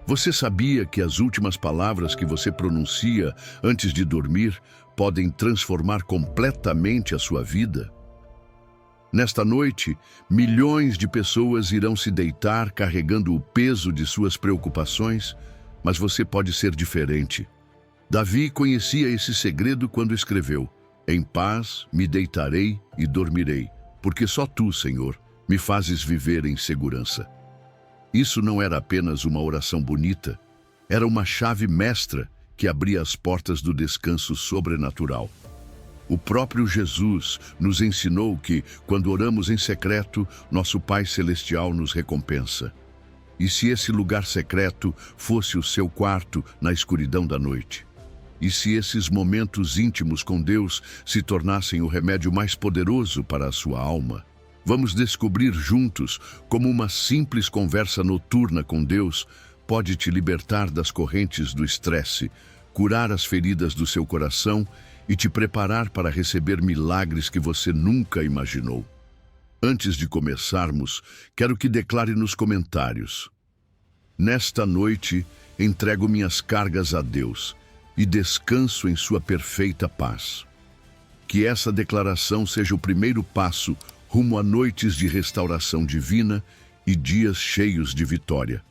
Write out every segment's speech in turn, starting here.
Você sabia que as últimas palavras que você pronuncia antes de dormir podem transformar completamente a sua vida? Nesta noite, milhões de pessoas irão se deitar carregando o peso de suas preocupações, mas você pode ser diferente. Davi conhecia esse segredo quando escreveu: "Em paz me deitarei e dormirei, porque só tu, Senhor, me fazes viver em segurança." Isso não era apenas uma oração bonita, era uma chave mestra que abria as portas do descanso sobrenatural. O próprio Jesus nos ensinou que, quando oramos em secreto, nosso Pai Celestial nos recompensa. E se esse lugar secreto fosse o seu quarto na escuridão da noite? E se esses momentos íntimos com Deus se tornassem o remédio mais poderoso para a sua alma? Vamos descobrir juntos como uma simples conversa noturna com Deus pode te libertar das correntes do estresse, curar as feridas do seu coração e te preparar para receber milagres que você nunca imaginou. Antes de começarmos, quero que declare nos comentários: "Nesta noite, entrego minhas cargas a Deus e descanso em sua perfeita paz." Que essa declaração seja o primeiro passo rumo a noites de restauração divina e dias cheios de vitória.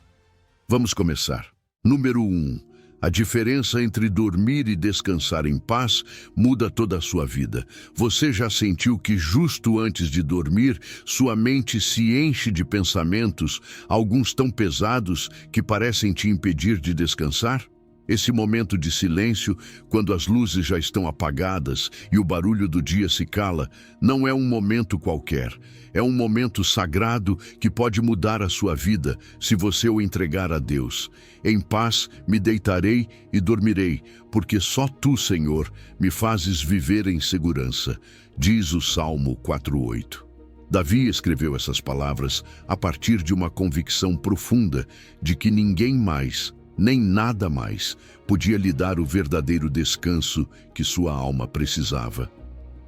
Vamos começar. Número 1. A diferença entre dormir e descansar em paz muda toda a sua vida. Você já sentiu que justo antes de dormir, sua mente se enche de pensamentos, alguns tão pesados que parecem te impedir de descansar? Esse momento de silêncio, quando as luzes já estão apagadas e o barulho do dia se cala, não é um momento qualquer. É um momento sagrado que pode mudar a sua vida se você o entregar a Deus. Em paz me deitarei e dormirei, porque só tu, Senhor, me fazes viver em segurança, diz o Salmo 4:8. Davi escreveu essas palavras a partir de uma convicção profunda de que ninguém mais, nem nada mais, podia lhe dar o verdadeiro descanso que sua alma precisava.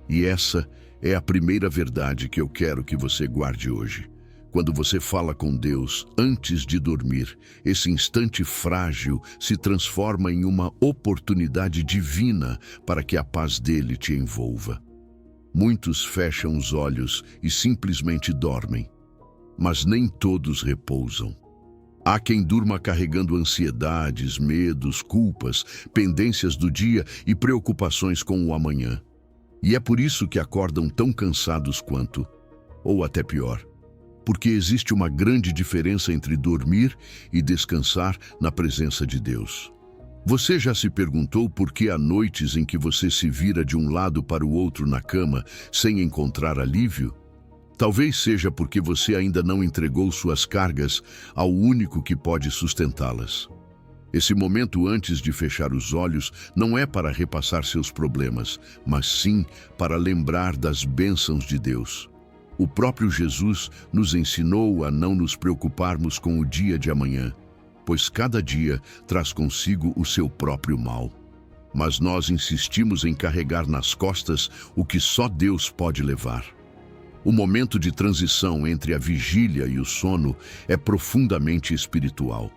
E essa é a primeira verdade que eu quero que você guarde hoje. Quando você fala com Deus antes de dormir, esse instante frágil se transforma em uma oportunidade divina para que a paz dele te envolva. Muitos fecham os olhos e simplesmente dormem, mas nem todos repousam. Há quem durma carregando ansiedades, medos, culpas, pendências do dia e preocupações com o amanhã. E é por isso que acordam tão cansados quanto, ou até pior, porque existe uma grande diferença entre dormir e descansar na presença de Deus. Você já se perguntou por que há noites em que você se vira de um lado para o outro na cama sem encontrar alívio? Talvez seja porque você ainda não entregou suas cargas ao único que pode sustentá-las. Esse momento antes de fechar os olhos não é para repassar seus problemas, mas sim para lembrar das bênçãos de Deus. O próprio Jesus nos ensinou a não nos preocuparmos com o dia de amanhã, pois cada dia traz consigo o seu próprio mal. Mas nós insistimos em carregar nas costas o que só Deus pode levar. O momento de transição entre a vigília e o sono é profundamente espiritual.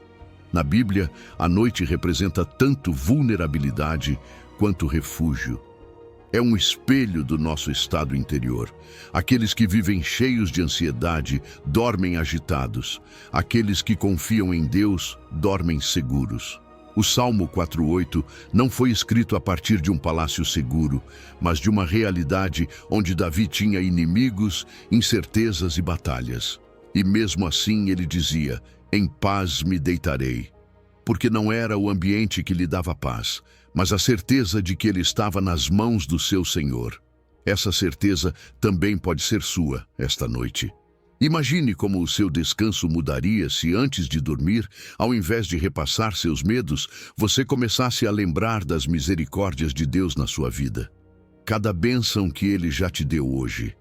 Na Bíblia, a noite representa tanto vulnerabilidade quanto refúgio. É um espelho do nosso estado interior. Aqueles que vivem cheios de ansiedade dormem agitados. Aqueles que confiam em Deus dormem seguros. O Salmo 4:8 não foi escrito a partir de um palácio seguro, mas de uma realidade onde Davi tinha inimigos, incertezas e batalhas. E mesmo assim ele dizia: "Em paz me deitarei." Porque não era o ambiente que lhe dava paz, mas a certeza de que ele estava nas mãos do seu Senhor. Essa certeza também pode ser sua esta noite. Imagine como o seu descanso mudaria se antes de dormir, ao invés de repassar seus medos, você começasse a lembrar das misericórdias de Deus na sua vida. Cada bênção que Ele já te deu hoje.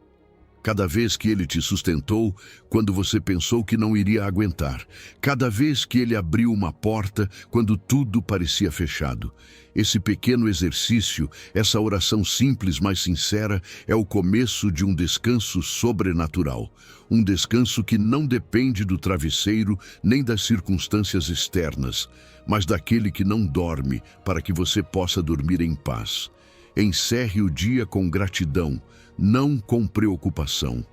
Cada vez que Ele te sustentou, quando você pensou que não iria aguentar. Cada vez que Ele abriu uma porta, quando tudo parecia fechado. Esse pequeno exercício, essa oração simples, mas sincera, é o começo de um descanso sobrenatural. Um descanso que não depende do travesseiro nem das circunstâncias externas, mas daquele que não dorme, para que você possa dormir em paz. Encerre o dia com gratidão, não com preocupação.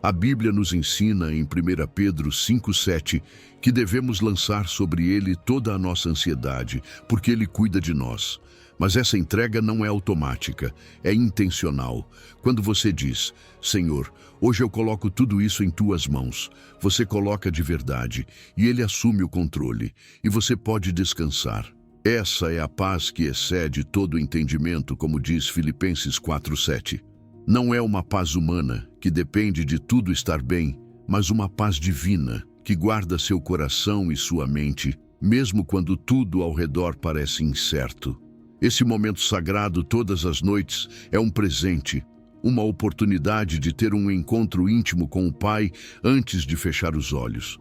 A Bíblia nos ensina em 1 Pedro 5,7 que devemos lançar sobre Ele toda a nossa ansiedade, porque Ele cuida de nós. Mas essa entrega não é automática, é intencional. Quando você diz, Senhor, hoje eu coloco tudo isso em Tuas mãos, você coloca de verdade e Ele assume o controle, e você pode descansar. Essa é a paz que excede todo o entendimento, como diz Filipenses 4,7. Não é uma paz humana, que depende de tudo estar bem, mas uma paz divina, que guarda seu coração e sua mente, mesmo quando tudo ao redor parece incerto. Esse momento sagrado todas as noites é um presente, uma oportunidade de ter um encontro íntimo com o Pai antes de fechar os olhos.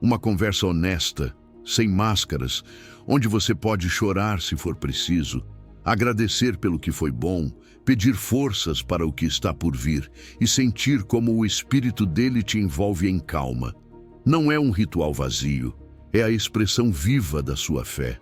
Uma conversa honesta, sem máscaras, onde você pode chorar se for preciso, agradecer pelo que foi bom, pedir forças para o que está por vir e sentir como o Espírito dele te envolve em calma. Não é um ritual vazio, é a expressão viva da sua fé.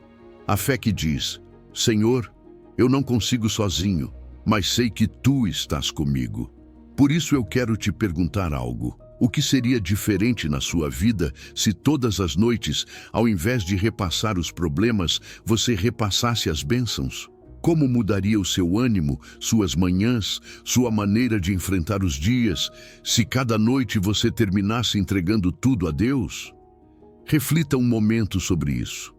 A fé que diz, Senhor, eu não consigo sozinho, mas sei que Tu estás comigo. Por isso eu quero te perguntar algo. O que seria diferente na sua vida se todas as noites, ao invés de repassar os problemas, você repassasse as bênçãos? Como mudaria o seu ânimo, suas manhãs, sua maneira de enfrentar os dias, se cada noite você terminasse entregando tudo a Deus? Reflita um momento sobre isso,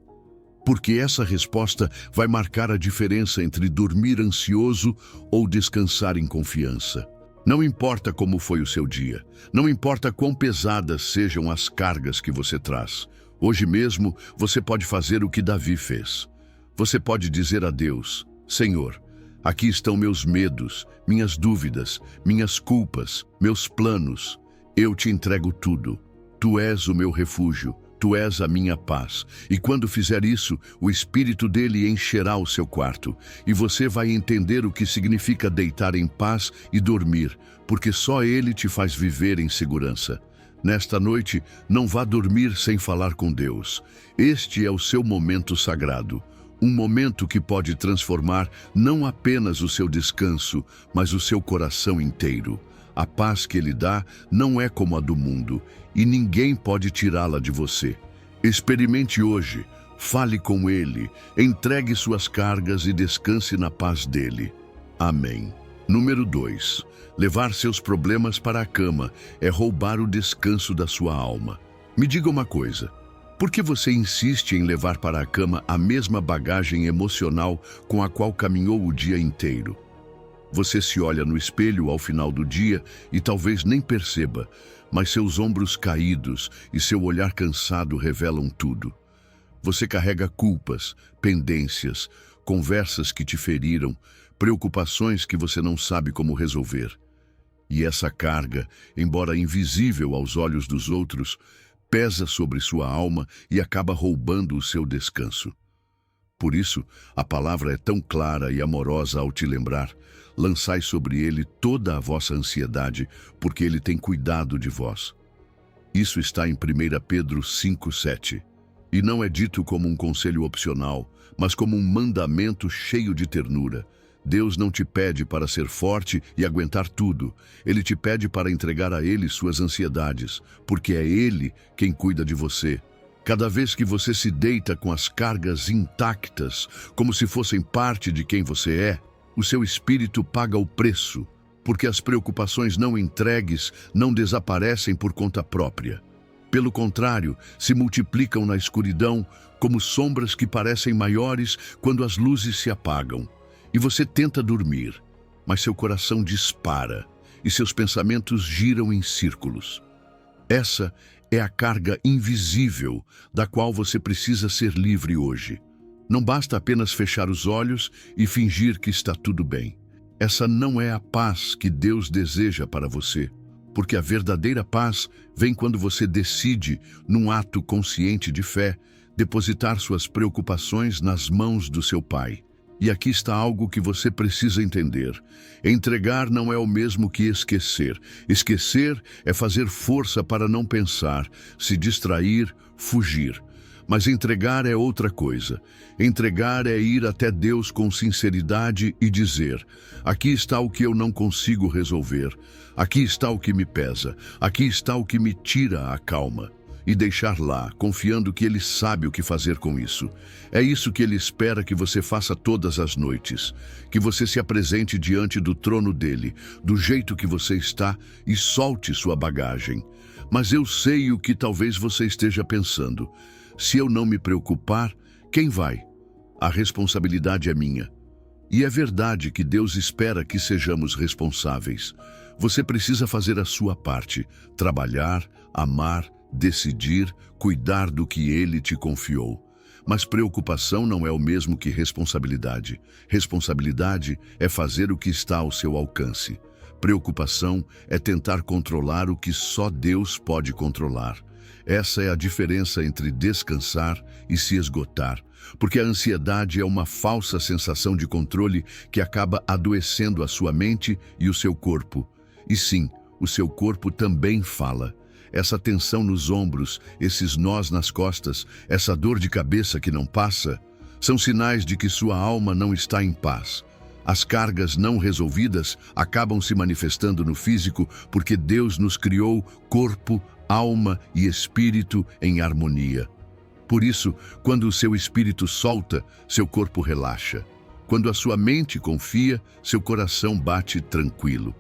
porque essa resposta vai marcar a diferença entre dormir ansioso ou descansar em confiança. Não importa como foi o seu dia, não importa quão pesadas sejam as cargas que você traz. Hoje mesmo você pode fazer o que Davi fez. Você pode dizer a Deus, Senhor, aqui estão meus medos, minhas dúvidas, minhas culpas, meus planos. Eu te entrego tudo. Tu és o meu refúgio, Tu és a minha paz. E quando fizer isso, o Espírito dele encherá o seu quarto. E você vai entender o que significa deitar em paz e dormir, porque só Ele te faz viver em segurança. Nesta noite, não vá dormir sem falar com Deus. Este é o seu momento sagrado. Um momento que pode transformar não apenas o seu descanso, mas o seu coração inteiro. A paz que Ele dá não é como a do mundo, e ninguém pode tirá-la de você. Experimente hoje, fale com Ele, entregue suas cargas e descanse na paz dele. Amém. Número 2. Levar seus problemas para a cama é roubar o descanso da sua alma. Me diga uma coisa, por que você insiste em levar para a cama a mesma bagagem emocional com a qual caminhou o dia inteiro? Você se olha no espelho ao final do dia e talvez nem perceba, mas seus ombros caídos e seu olhar cansado revelam tudo. Você carrega culpas, pendências, conversas que te feriram, preocupações que você não sabe como resolver. E essa carga, embora invisível aos olhos dos outros, pesa sobre sua alma e acaba roubando o seu descanso. Por isso, a palavra é tão clara e amorosa ao te lembrar: lançai sobre ele toda a vossa ansiedade, porque ele tem cuidado de vós. Isso está em 1 Pedro 5,7. E não é dito como um conselho opcional, mas como um mandamento cheio de ternura. Deus não te pede para ser forte e aguentar tudo. Ele te pede para entregar a Ele suas ansiedades, porque é Ele quem cuida de você. Cada vez que você se deita com as cargas intactas, como se fossem parte de quem você é, o seu espírito paga o preço, porque as preocupações não entregues não desaparecem por conta própria. Pelo contrário, se multiplicam na escuridão como sombras que parecem maiores quando as luzes se apagam. E você tenta dormir, mas seu coração dispara e seus pensamentos giram em círculos. Essa é a carga invisível da qual você precisa ser livre hoje. Não basta apenas fechar os olhos e fingir que está tudo bem. Essa não é a paz que Deus deseja para você. porque a verdadeira paz vem quando você decide, num ato consciente de fé, depositar suas preocupações nas mãos do seu Pai. E aqui está algo que você precisa entender. Entregar não é o mesmo que esquecer. Esquecer é fazer força para não pensar, se distrair, fugir. Mas entregar é outra coisa. Entregar é ir até Deus com sinceridade e dizer: aqui está o que eu não consigo resolver. Aqui está o que me pesa. Aqui está o que me tira a calma. E deixar lá, confiando que Ele sabe o que fazer com isso. É isso que Ele espera que você faça todas as noites. Que você se apresente diante do trono dEle, do jeito que você está, e solte sua bagagem. Mas eu sei o que talvez você esteja pensando. Se eu não me preocupar, quem vai? A responsabilidade é minha. E é verdade que Deus espera que sejamos responsáveis. Você precisa fazer a sua parte, trabalhar, amar, decidir, cuidar do que Ele te confiou. Mas preocupação não é o mesmo que responsabilidade. Responsabilidade é fazer o que está ao seu alcance. Preocupação é tentar controlar o que só Deus pode controlar. Essa é a diferença entre descansar e se esgotar, porque a ansiedade é uma falsa sensação de controle que acaba adoecendo a sua mente e o seu corpo. E sim, o seu corpo também fala. Essa tensão nos ombros, esses nós nas costas, essa dor de cabeça que não passa, são sinais de que sua alma não está em paz. As cargas não resolvidas acabam se manifestando no físico porque Deus nos criou corpo, alma e espírito em harmonia. Por isso, quando o seu espírito solta, seu corpo relaxa. Quando a sua mente confia, seu coração bate tranquilo.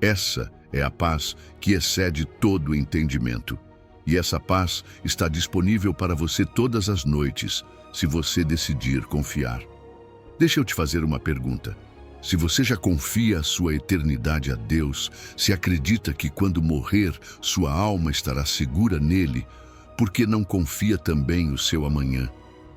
Essa é a paz que excede todo o entendimento. E essa paz está disponível para você todas as noites, se você decidir confiar. Deixa eu te fazer uma pergunta. Se você já confia a sua eternidade a Deus, se acredita que quando morrer, sua alma estará segura nele, por que não confia também o seu amanhã?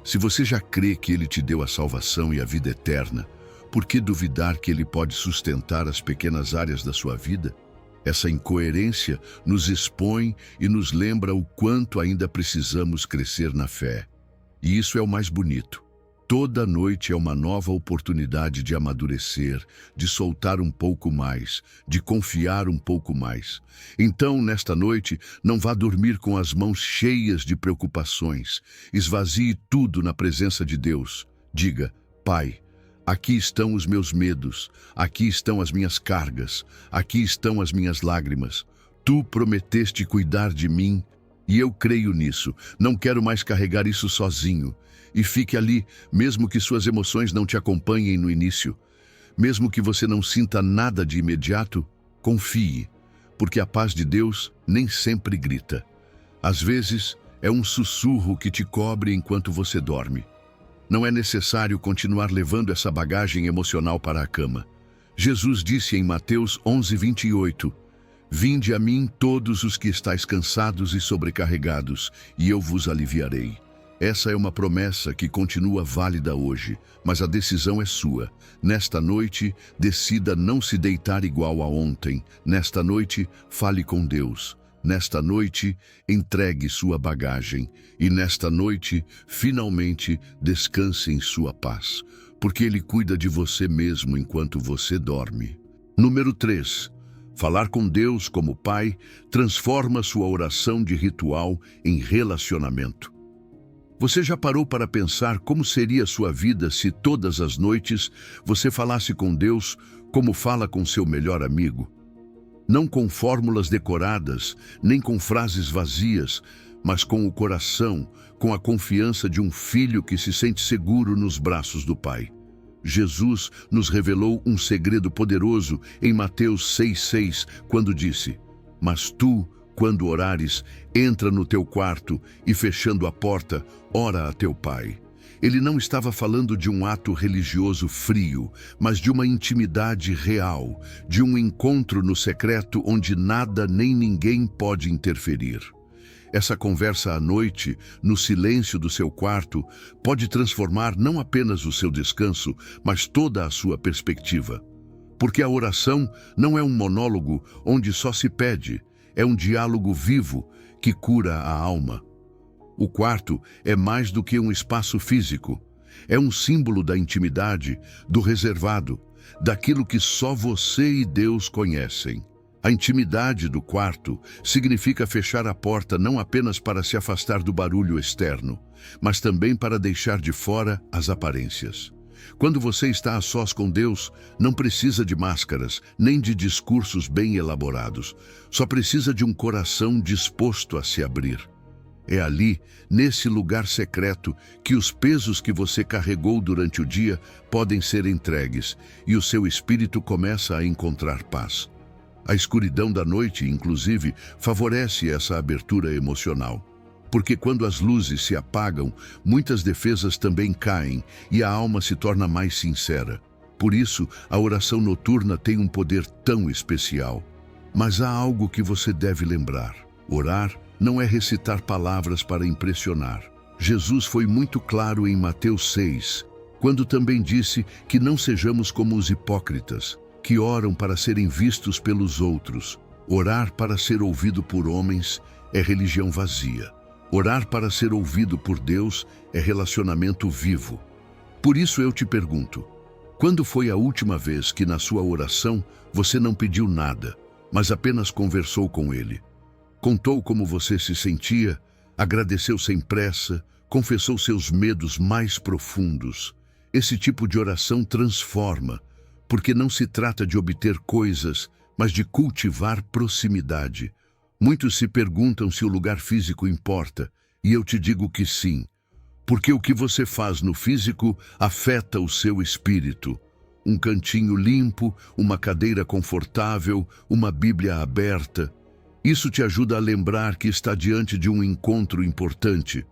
Se você já crê que Ele te deu a salvação e a vida eterna, por que duvidar que Ele pode sustentar as pequenas áreas da sua vida? Essa incoerência nos expõe e nos lembra o quanto ainda precisamos crescer na fé. E isso é o mais bonito. Toda noite é uma nova oportunidade de amadurecer, de soltar um pouco mais, de confiar um pouco mais. Então, nesta noite, não vá dormir com as mãos cheias de preocupações. Esvazie tudo na presença de Deus. Diga: Pai, aqui estão os meus medos, aqui estão as minhas cargas, aqui estão as minhas lágrimas. Tu prometeste cuidar de mim, e eu creio nisso. Não quero mais carregar isso sozinho. E fique ali, mesmo que suas emoções não te acompanhem no início. Mesmo que você não sinta nada de imediato, confie, porque a paz de Deus nem sempre grita. Às vezes, é um sussurro que te cobre enquanto você dorme. Não é necessário continuar levando essa bagagem emocional para a cama. Jesus disse em Mateus 11:28, Vinde a mim todos os que estáis cansados e sobrecarregados, e eu vos aliviarei. Essa é uma promessa que continua válida hoje, mas a decisão é sua. Nesta noite, decida não se deitar igual a ontem. Nesta noite, fale com Deus. Nesta noite, entregue sua bagagem. E nesta noite, finalmente, descanse em sua paz, porque Ele cuida de você mesmo enquanto você dorme. Número 3. Falar com Deus como Pai transforma sua oração de ritual em relacionamento. Você já parou para pensar como seria sua vida se todas as noites você falasse com Deus como fala com seu melhor amigo? Não com fórmulas decoradas, nem com frases vazias, mas com o coração, com a confiança de um filho que se sente seguro nos braços do Pai. Jesus nos revelou um segredo poderoso em Mateus 6,6, quando disse: Mas tu, quando orares, entra no teu quarto e, fechando a porta, ora a teu Pai. Ele não estava falando de um ato religioso frio, mas de uma intimidade real, de um encontro no secreto onde nada nem ninguém pode interferir. Essa conversa à noite, no silêncio do seu quarto, pode transformar não apenas o seu descanso, mas toda a sua perspectiva. Porque a oração não é um monólogo onde só se pede, é um diálogo vivo que cura a alma. O quarto é mais do que um espaço físico. É um símbolo da intimidade, do reservado, daquilo que só você e Deus conhecem. A intimidade do quarto significa fechar a porta não apenas para se afastar do barulho externo, mas também para deixar de fora as aparências. Quando você está a sós com Deus, não precisa de máscaras, nem de discursos bem elaborados. Só precisa de um coração disposto a se abrir. É ali, nesse lugar secreto, que os pesos que você carregou durante o dia podem ser entregues e o seu espírito começa a encontrar paz. A escuridão da noite, inclusive, favorece essa abertura emocional. Porque quando as luzes se apagam, muitas defesas também caem e a alma se torna mais sincera. Por isso, a oração noturna tem um poder tão especial. Mas há algo que você deve lembrar. Orar não é recitar palavras para impressionar. Jesus foi muito claro em Mateus 6, quando também disse que não sejamos como os hipócritas, que oram para serem vistos pelos outros. Orar para ser ouvido por homens é religião vazia. Orar para ser ouvido por Deus é relacionamento vivo. Por isso eu te pergunto, quando foi a última vez que na sua oração você não pediu nada, mas apenas conversou com Ele? Contou como você se sentia, agradeceu sem pressa, confessou seus medos mais profundos. Esse tipo de oração transforma, porque não se trata de obter coisas, mas de cultivar proximidade. Muitos se perguntam se o lugar físico importa, e eu te digo que sim, porque o que você faz no físico afeta o seu espírito. Um cantinho limpo, uma cadeira confortável, uma Bíblia aberta. Isso te ajuda a lembrar que está diante de um encontro importante.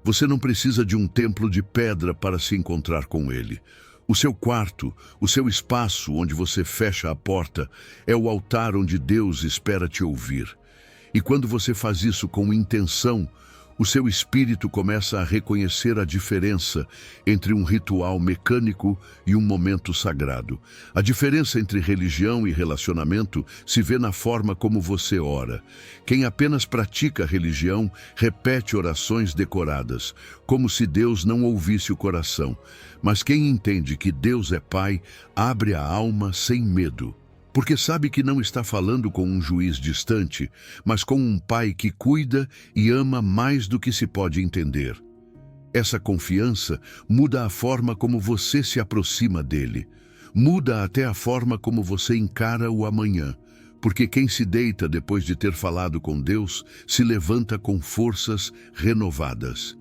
Você não precisa de um templo de pedra para se encontrar com Ele. O seu quarto, o seu espaço onde você fecha a porta, é o altar onde Deus espera te ouvir. E quando você faz isso com intenção, o seu espírito começa a reconhecer a diferença entre um ritual mecânico e um momento sagrado. A diferença entre religião e relacionamento se vê na forma como você ora. Quem apenas pratica religião repete orações decoradas, como se Deus não ouvisse o coração. Mas quem entende que Deus é Pai, abre a alma sem medo. Porque sabe que não está falando com um juiz distante, mas com um pai que cuida e ama mais do que se pode entender. Essa confiança muda a forma como você se aproxima dele. Muda até a forma como você encara o amanhã. Porque quem se deita depois de ter falado com Deus, se levanta com forças renovadas.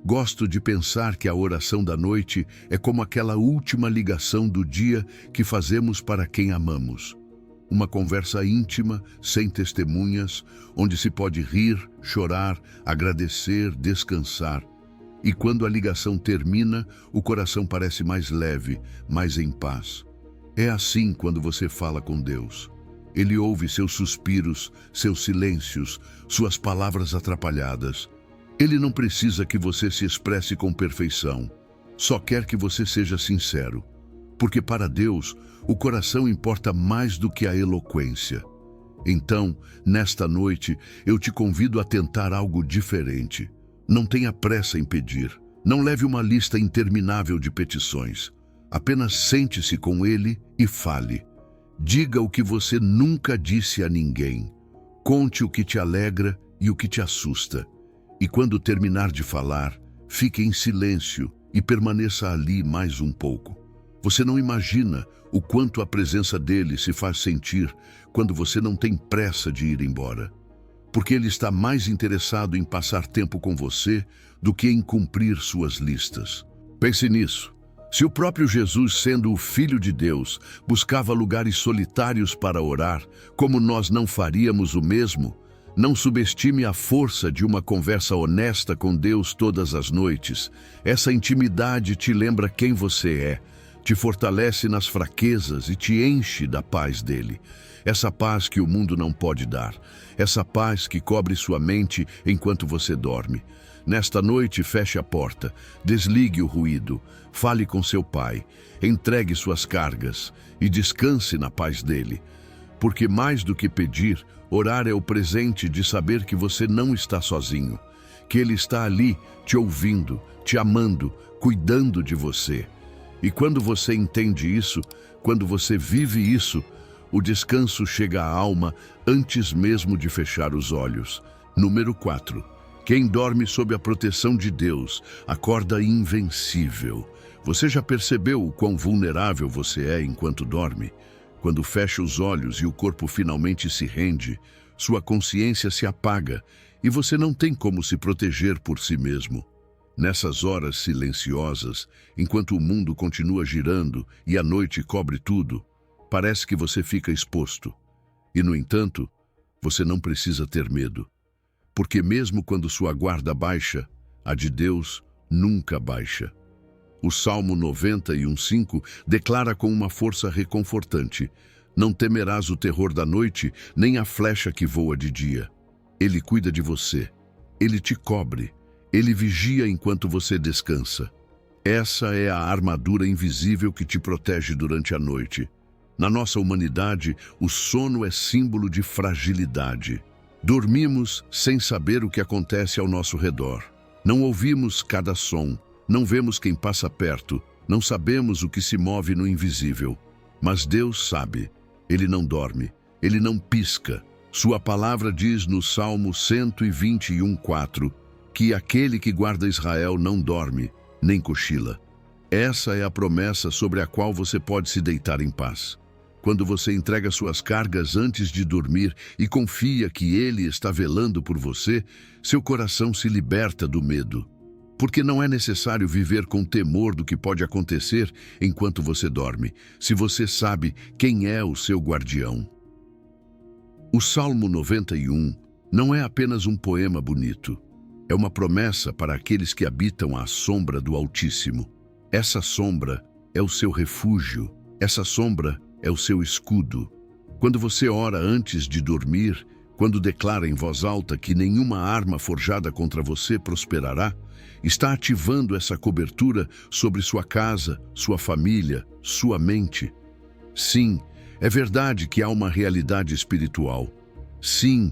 Gosto de pensar que a oração da noite é como aquela última ligação do dia que fazemos para quem amamos. Uma conversa íntima, sem testemunhas, onde se pode rir, chorar, agradecer, descansar. E quando a ligação termina, o coração parece mais leve, mais em paz. É assim quando você fala com Deus. Ele ouve seus suspiros, seus silêncios, suas palavras atrapalhadas. Ele não precisa que você se expresse com perfeição. Só quer que você seja sincero. Porque para Deus, o coração importa mais do que a eloquência. Então, nesta noite, eu te convido a tentar algo diferente. Não tenha pressa em pedir. Não leve uma lista interminável de petições. Apenas sente-se com Ele e fale. Diga o que você nunca disse a ninguém. Conte o que te alegra e o que te assusta. E quando terminar de falar, fique em silêncio e permaneça ali mais um pouco. Você não imagina o quanto a presença dele se faz sentir quando você não tem pressa de ir embora. Porque ele está mais interessado em passar tempo com você do que em cumprir suas listas. Pense nisso. Se o próprio Jesus, sendo o Filho de Deus, buscava lugares solitários para orar, como nós não faríamos o mesmo? Não subestime a força de uma conversa honesta com Deus todas as noites. Essa intimidade te lembra quem você é, te fortalece nas fraquezas e te enche da paz dele. essa paz que o mundo não pode dar, essa paz que cobre sua mente enquanto você dorme. Nesta noite, feche a porta, desligue o ruído, fale com seu pai, entregue suas cargas e descanse na paz dele. Porque mais do que pedir, orar é o presente de saber que você não está sozinho, que ele está ali, te ouvindo, te amando, cuidando de você. E quando você entende isso, quando você vive isso, o descanso chega à alma antes mesmo de fechar os olhos. Número 4. Quem dorme sob a proteção de Deus acorda invencível. Você já percebeu o quão vulnerável você é enquanto dorme? Quando fecha os olhos e o corpo finalmente se rende, sua consciência se apaga e você não tem como se proteger por si mesmo. Nessas horas silenciosas, enquanto o mundo continua girando e a noite cobre tudo, parece que você fica exposto. E, no entanto, você não precisa ter medo. Porque mesmo quando sua guarda baixa, a de Deus nunca baixa. O Salmo 91:5 declara com uma força reconfortante: não temerás o terror da noite, nem a flecha que voa de dia. Ele cuida de você, ele te cobre, ele vigia enquanto você descansa. Essa é a armadura invisível que te protege durante a noite. Na nossa humanidade, o sono é símbolo de fragilidade. Dormimos sem saber o que acontece ao nosso redor. Não ouvimos cada som, não vemos quem passa perto, não sabemos o que se move no invisível. Mas Deus sabe. Ele não dorme, ele não pisca. Sua palavra diz no Salmo 121:4 que aquele que guarda Israel não dorme, nem cochila. Essa é a promessa sobre a qual você pode se deitar em paz. Quando você entrega suas cargas antes de dormir e confia que Ele está velando por você, seu coração se liberta do medo. Porque não é necessário viver com temor do que pode acontecer enquanto você dorme, se você sabe quem é o seu guardião. O Salmo 91 não é apenas um poema bonito. É uma promessa para aqueles que habitam à sombra do Altíssimo. Essa sombra é o seu refúgio. Essa sombra é o seu escudo. Quando você ora antes de dormir, quando declara em voz alta que nenhuma arma forjada contra você prosperará, está ativando essa cobertura sobre sua casa, sua família, sua mente. Sim, é verdade que há uma realidade espiritual. Sim,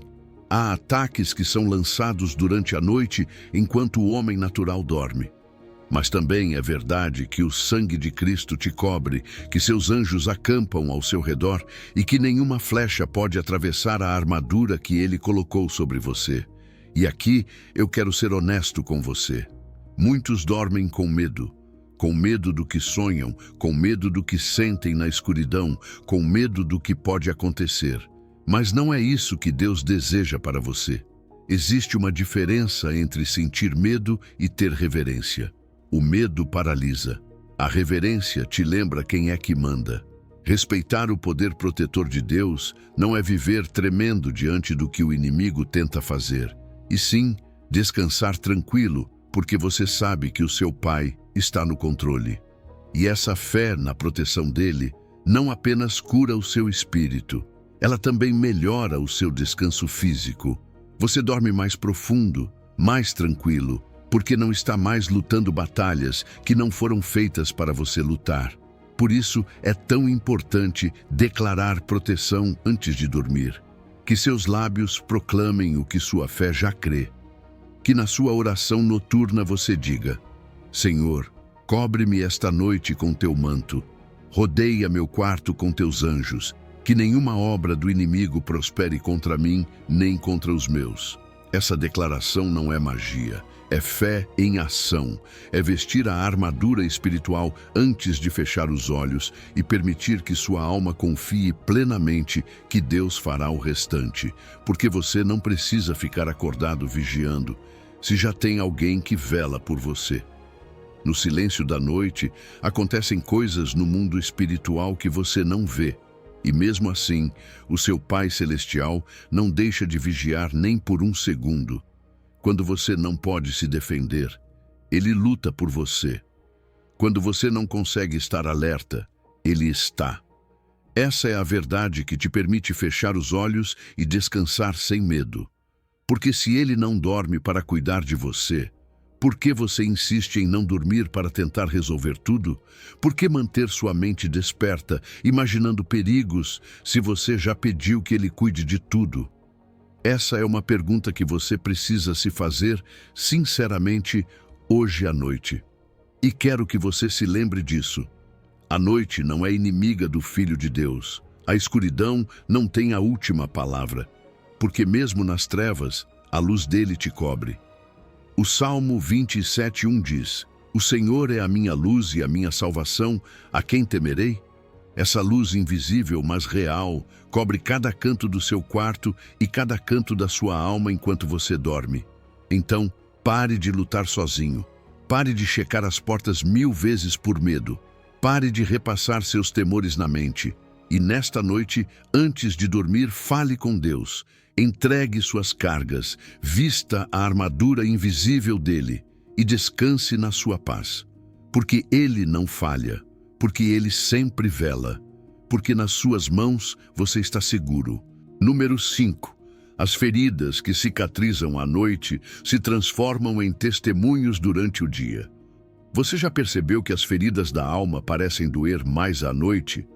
há ataques que são lançados durante a noite enquanto o homem natural dorme. Mas também é verdade que o sangue de Cristo te cobre, que seus anjos acampam ao seu redor e que nenhuma flecha pode atravessar a armadura que Ele colocou sobre você. E aqui eu quero ser honesto com você. Muitos dormem com medo do que sonham, com medo do que sentem na escuridão, com medo do que pode acontecer. Mas não é isso que Deus deseja para você. Existe uma diferença entre sentir medo e ter reverência. O medo paralisa. A reverência te lembra quem é que manda. Respeitar o poder protetor de Deus não é viver tremendo diante do que o inimigo tenta fazer, e sim descansar tranquilo, porque você sabe que o seu Pai está no controle. E essa fé na proteção dele não apenas cura o seu espírito, ela também melhora o seu descanso físico. Você dorme mais profundo, mais tranquilo, porque não está mais lutando batalhas que não foram feitas para você lutar. Por isso é tão importante declarar proteção antes de dormir. Que seus lábios proclamem o que sua fé já crê. Que na sua oração noturna você diga: Senhor, cobre-me esta noite com teu manto. Rodeia meu quarto com teus anjos. Que nenhuma obra do inimigo prospere contra mim, nem contra os meus. Essa declaração não é magia. É fé em ação, é vestir a armadura espiritual antes de fechar os olhos e permitir que sua alma confie plenamente que Deus fará o restante, porque você não precisa ficar acordado vigiando, se já tem alguém que vela por você. No silêncio da noite, acontecem coisas no mundo espiritual que você não vê, e mesmo assim, o seu Pai Celestial não deixa de vigiar nem por um segundo. Quando você não pode se defender, Ele luta por você. Quando você não consegue estar alerta, Ele está. Essa é a verdade que te permite fechar os olhos e descansar sem medo. Porque se ele não dorme para cuidar de você, por que você insiste em não dormir para tentar resolver tudo? Por que manter sua mente desperta, imaginando perigos, se você já pediu que ele cuide de tudo? Essa é uma pergunta que você precisa se fazer, sinceramente, hoje à noite. E quero que você se lembre disso. A noite não é inimiga do Filho de Deus. A escuridão não tem a última palavra, porque mesmo nas trevas, a luz dele te cobre. O Salmo 27:1 diz: O Senhor é a minha luz e a minha salvação, a quem temerei? Essa luz invisível, mas real, cobre cada canto do seu quarto e cada canto da sua alma enquanto você dorme. Então, pare de lutar sozinho. Pare de checar as portas 1000 vezes por medo. Pare de repassar seus temores na mente. E nesta noite, antes de dormir, fale com Deus. Entregue suas cargas, vista a armadura invisível dele e descanse na sua paz. Porque ele não falha, porque ele sempre vela, porque nas suas mãos você está seguro. Número 5. As feridas que cicatrizam à noite se transformam em testemunhos durante o dia. Você já percebeu que as feridas da alma parecem doer mais à noite?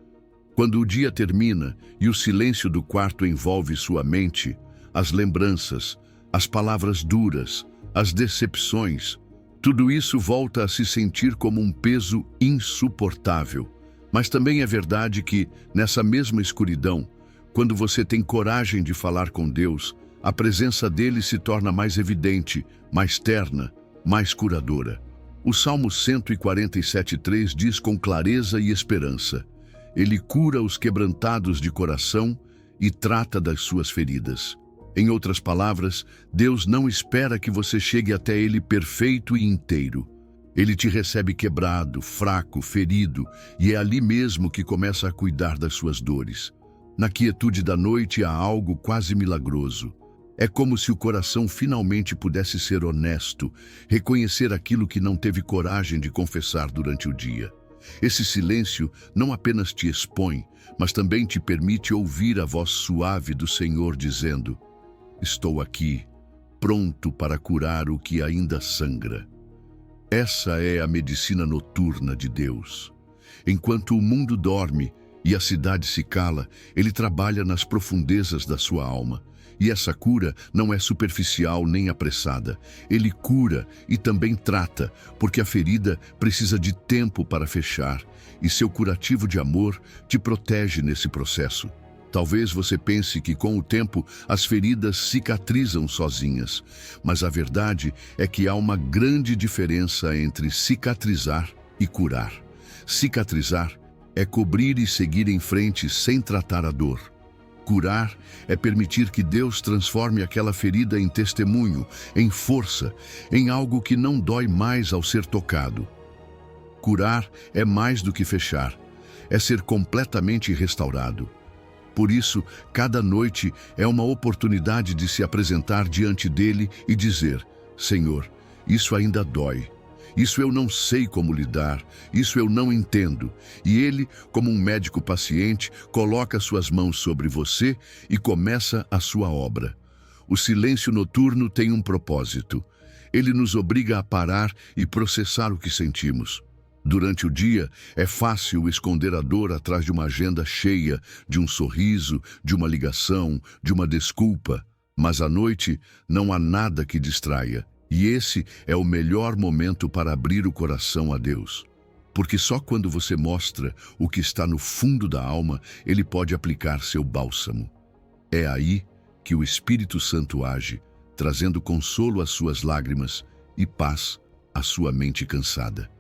Quando o dia termina e o silêncio do quarto envolve sua mente, as lembranças, as palavras duras, as decepções, tudo isso volta a se sentir como um peso insuportável. Mas também é verdade que, nessa mesma escuridão, quando você tem coragem de falar com Deus, a presença dele se torna mais evidente, mais terna, mais curadora. O Salmo 147:3 diz com clareza e esperança: Ele cura os quebrantados de coração e trata das suas feridas. Em outras palavras, Deus não espera que você chegue até Ele perfeito e inteiro. Ele te recebe quebrado, fraco, ferido, e é ali mesmo que começa a cuidar das suas dores. Na quietude da noite há algo quase milagroso. É como se o coração finalmente pudesse ser honesto, reconhecer aquilo que não teve coragem de confessar durante o dia. Esse silêncio não apenas te expõe, mas também te permite ouvir a voz suave do Senhor dizendo: Estou aqui, pronto para curar o que ainda sangra. Essa é a medicina noturna de Deus. Enquanto o mundo dorme e a cidade se cala, Ele trabalha nas profundezas da sua alma. E essa cura não é superficial nem apressada. Ele cura e também trata, porque a ferida precisa de tempo para fechar, e seu curativo de amor te protege nesse processo. Talvez você pense que com o tempo as feridas cicatrizam sozinhas, mas a verdade é que há uma grande diferença entre cicatrizar e curar. Cicatrizar é cobrir e seguir em frente sem tratar a dor. Curar é permitir que Deus transforme aquela ferida em testemunho, em força, em algo que não dói mais ao ser tocado. Curar é mais do que fechar, é ser completamente restaurado. Por isso, cada noite é uma oportunidade de se apresentar diante dele e dizer: Senhor, isso ainda dói. Isso eu não sei como lidar, isso eu não entendo. E ele, como um médico paciente, coloca suas mãos sobre você e começa a sua obra. O silêncio noturno tem um propósito. Ele nos obriga a parar e processar o que sentimos. Durante o dia, é fácil esconder a dor atrás de uma agenda cheia, de um sorriso, de uma ligação, de uma desculpa. Mas à noite, não há nada que distraia. E esse é o melhor momento para abrir o coração a Deus. Porque só quando você mostra o que está no fundo da alma, Ele pode aplicar seu bálsamo. É aí que o Espírito Santo age, trazendo consolo às suas lágrimas e paz à sua mente cansada.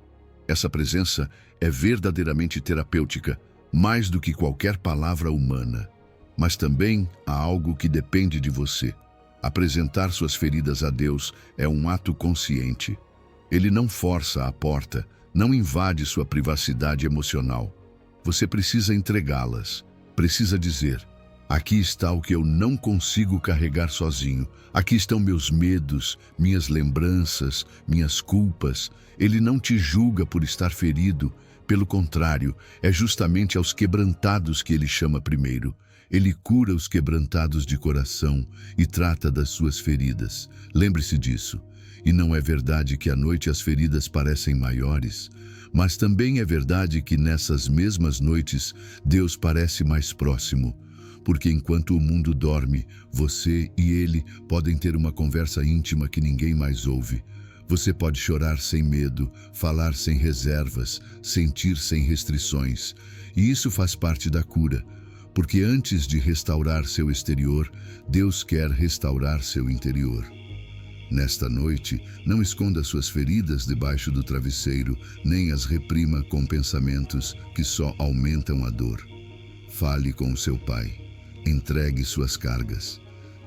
Essa presença é verdadeiramente terapêutica, mais do que qualquer palavra humana. Mas também há algo que depende de você. Apresentar suas feridas a Deus é um ato consciente. Ele não força a porta, não invade sua privacidade emocional. Você precisa entregá-las, precisa dizer: aqui está o que eu não consigo carregar sozinho. Aqui estão meus medos, minhas lembranças, minhas culpas. Ele não te julga por estar ferido, Pelo contrário, é justamente aos quebrantados que ele chama primeiro. Ele cura os quebrantados de coração e trata das suas feridas. Lembre-se disso. E não é verdade que à noite as feridas parecem maiores, mas também é verdade que nessas mesmas noites Deus parece mais próximo. Porque enquanto o mundo dorme, você e ele podem ter uma conversa íntima que ninguém mais ouve. Você pode chorar sem medo, falar sem reservas, sentir sem restrições. E isso faz parte da cura, porque antes de restaurar seu exterior, Deus quer restaurar seu interior. Nesta noite, não esconda suas feridas debaixo do travesseiro, nem as reprima com pensamentos que só aumentam a dor. Fale com o seu pai. Entregue suas cargas.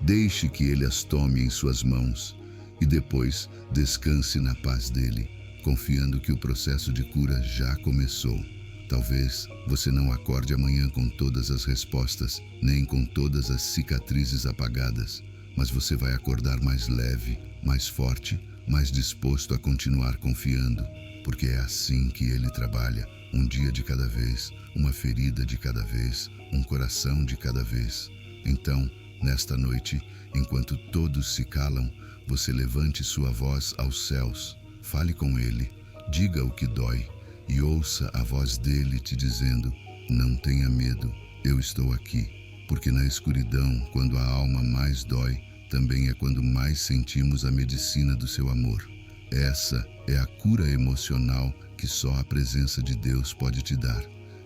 Deixe que ele as tome em suas mãos. E depois, descanse na paz dele, confiando que o processo de cura já começou. Talvez você não acorde amanhã com todas as respostas, nem com todas as cicatrizes apagadas, mas você vai acordar mais leve, mais forte, mais disposto a continuar confiando, porque é assim que ele trabalha, um dia de cada vez, uma ferida de cada vez, um coração de cada vez. Então, nesta noite, enquanto todos se calam, você levante sua voz aos céus, fale com ele, diga o que dói e ouça a voz dele te dizendo: não tenha medo, eu estou aqui. Porque na escuridão, quando a alma mais dói, também é quando mais sentimos a medicina do seu amor. Essa é a cura emocional que só a presença de Deus pode te dar.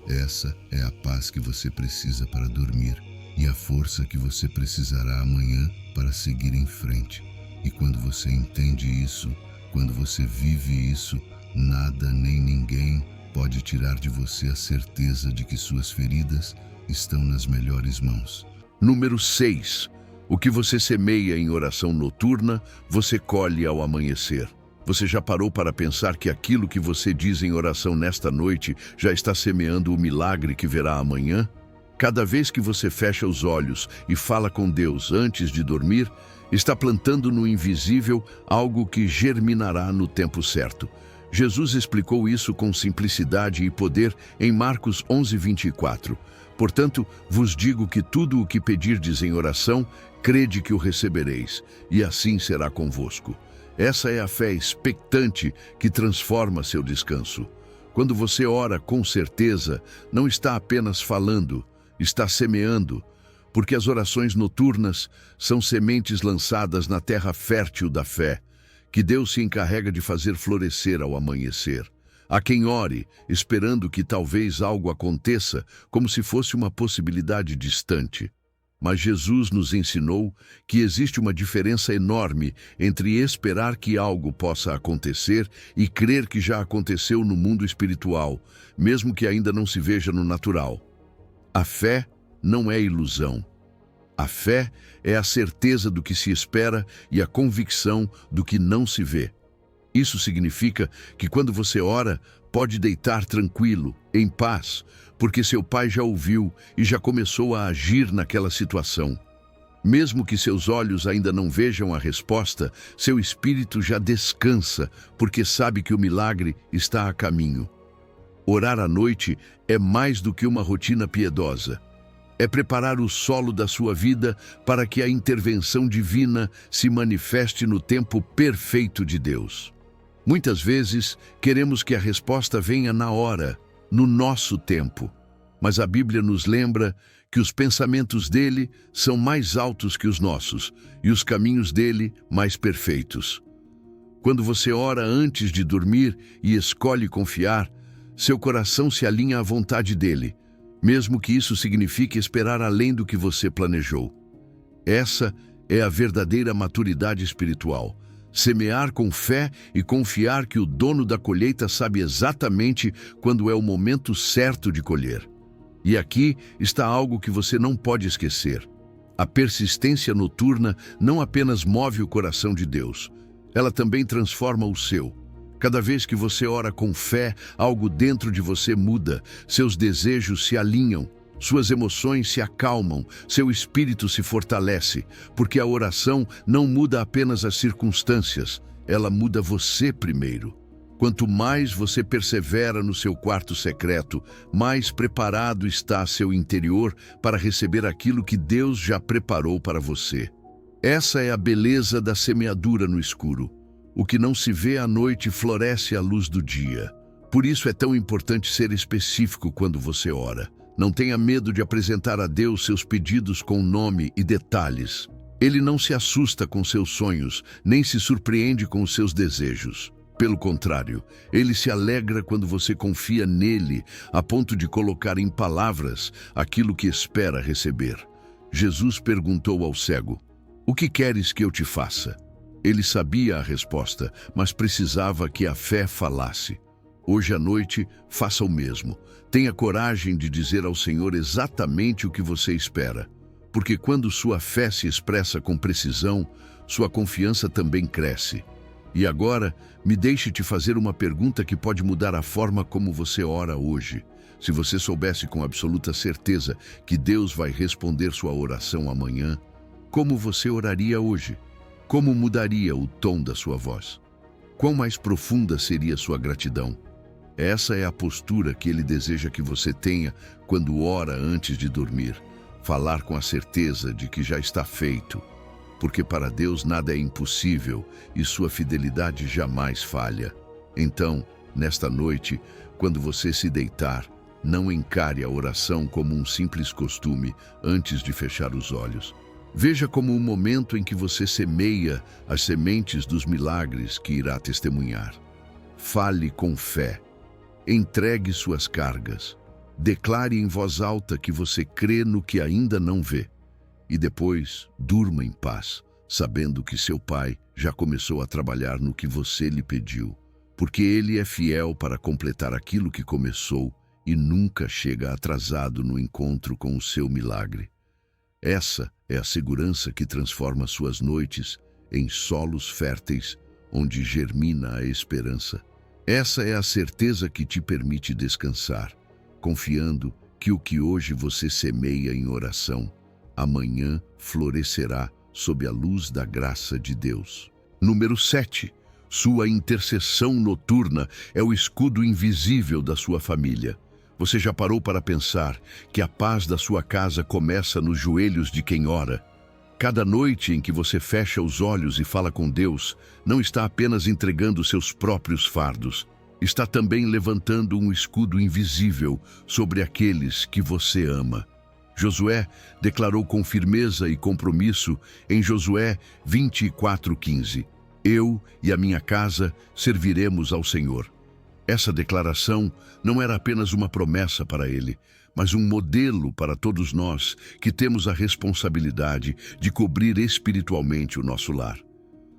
Essa é a paz que você precisa para dormir e a força que você precisará amanhã para seguir em frente. E quando você entende isso, quando você vive isso, nada nem ninguém pode tirar de você a certeza de que suas feridas estão nas melhores mãos. Número 6. O que você semeia em oração noturna, você colhe ao amanhecer. Você já parou para pensar que aquilo que você diz em oração nesta noite já está semeando o milagre que verá amanhã? Cada vez que você fecha os olhos e fala com Deus antes de dormir, está plantando no invisível algo que germinará no tempo certo. Jesus explicou isso com simplicidade e poder em Marcos 11:24. Portanto, vos digo que tudo o que pedirdes em oração, crede que o recebereis, e assim será convosco. Essa é a fé expectante que transforma seu descanso. Quando você ora com certeza, não está apenas falando, está semeando, porque as orações noturnas são sementes lançadas na terra fértil da fé, que Deus se encarrega de fazer florescer ao amanhecer. Há quem ore, esperando que talvez algo aconteça, como se fosse uma possibilidade distante. Mas Jesus nos ensinou que existe uma diferença enorme entre esperar que algo possa acontecer e crer que já aconteceu no mundo espiritual, mesmo que ainda não se veja no natural. A fé não é ilusão. A fé é a certeza do que se espera e a convicção do que não se vê. Isso significa que quando você ora, pode deitar tranquilo, em paz, porque seu Pai já ouviu e já começou a agir naquela situação. Mesmo que seus olhos ainda não vejam a resposta, seu espírito já descansa, porque sabe que o milagre está a caminho. Orar à noite é mais do que uma rotina piedosa. É preparar o solo da sua vida para que a intervenção divina se manifeste no tempo perfeito de Deus. Muitas vezes, queremos que a resposta venha na hora, no nosso tempo. Mas a Bíblia nos lembra que os pensamentos dele são mais altos que os nossos e os caminhos dele mais perfeitos. Quando você ora antes de dormir e escolhe confiar, seu coração se alinha à vontade dele, mesmo que isso signifique esperar além do que você planejou. Essa é a verdadeira maturidade espiritual. Semear com fé e confiar que o dono da colheita sabe exatamente quando é o momento certo de colher. E aqui está algo que você não pode esquecer. A persistência noturna não apenas move o coração de Deus, ela também transforma o seu. Cada vez que você ora com fé, algo dentro de você muda, seus desejos se alinham, suas emoções se acalmam, seu espírito se fortalece, porque a oração não muda apenas as circunstâncias, ela muda você primeiro. Quanto mais você persevera no seu quarto secreto, mais preparado está seu interior para receber aquilo que Deus já preparou para você. Essa é a beleza da semeadura no escuro. O que não se vê à noite floresce à luz do dia. Por isso é tão importante ser específico quando você ora. Não tenha medo de apresentar a Deus seus pedidos com nome e detalhes. Ele não se assusta com seus sonhos, nem se surpreende com os seus desejos. Pelo contrário, ele se alegra quando você confia nele, a ponto de colocar em palavras aquilo que espera receber. Jesus perguntou ao cego: "O que queres que eu te faça?" Ele sabia a resposta, mas precisava que a fé falasse. Hoje à noite, faça o mesmo. Tenha coragem de dizer ao Senhor exatamente o que você espera. Porque quando sua fé se expressa com precisão, sua confiança também cresce. E agora, me deixe te fazer uma pergunta que pode mudar a forma como você ora hoje. Se você soubesse com absoluta certeza que Deus vai responder sua oração amanhã, como você oraria hoje? Como mudaria o tom da sua voz? Quão mais profunda seria sua gratidão? Essa é a postura que Ele deseja que você tenha quando ora antes de dormir. Falar com a certeza de que já está feito. Porque para Deus nada é impossível e sua fidelidade jamais falha. Então, nesta noite, quando você se deitar, não encare a oração como um simples costume antes de fechar os olhos. Veja como um momento em que você semeia as sementes dos milagres que irá testemunhar. Fale com fé. Entregue suas cargas. Declare em voz alta que você crê no que ainda não vê. E depois, durma em paz, sabendo que seu Pai já começou a trabalhar no que você lhe pediu, porque Ele é fiel para completar aquilo que começou e nunca chega atrasado no encontro com o seu milagre. Essa é a segurança que transforma suas noites em solos férteis, onde germina a esperança. Essa é a certeza que te permite descansar, confiando que o que hoje você semeia em oração, amanhã florescerá sob a luz da graça de Deus. Número 7. Sua intercessão noturna é o escudo invisível da sua família. Você já parou para pensar que a paz da sua casa começa nos joelhos de quem ora? Cada noite em que você fecha os olhos e fala com Deus, não está apenas entregando seus próprios fardos, está também levantando um escudo invisível sobre aqueles que você ama. Josué declarou com firmeza e compromisso em Josué 24:15: "Eu e a minha casa serviremos ao Senhor." Essa declaração não era apenas uma promessa para ele, mas um modelo para todos nós que temos a responsabilidade de cobrir espiritualmente o nosso lar.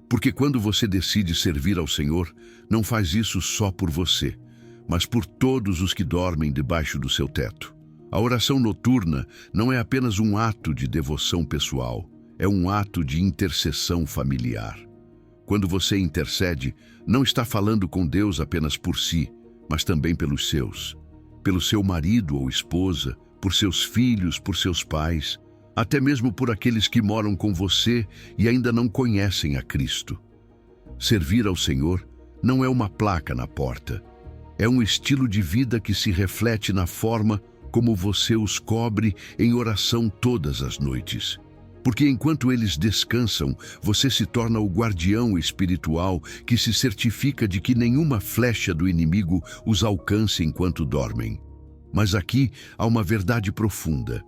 Porque quando você decide servir ao Senhor, não faz isso só por você, mas por todos os que dormem debaixo do seu teto. A oração noturna não é apenas um ato de devoção pessoal, é um ato de intercessão familiar. Quando você intercede, não está falando com Deus apenas por si, mas também pelos seus. Pelo seu marido ou esposa, por seus filhos, por seus pais, até mesmo por aqueles que moram com você e ainda não conhecem a Cristo. Servir ao Senhor não é uma placa na porta, é um estilo de vida que se reflete na forma como você os cobre em oração todas as noites. Porque enquanto eles descansam, você se torna o guardião espiritual que se certifica de que nenhuma flecha do inimigo os alcance enquanto dormem. Mas aqui há uma verdade profunda.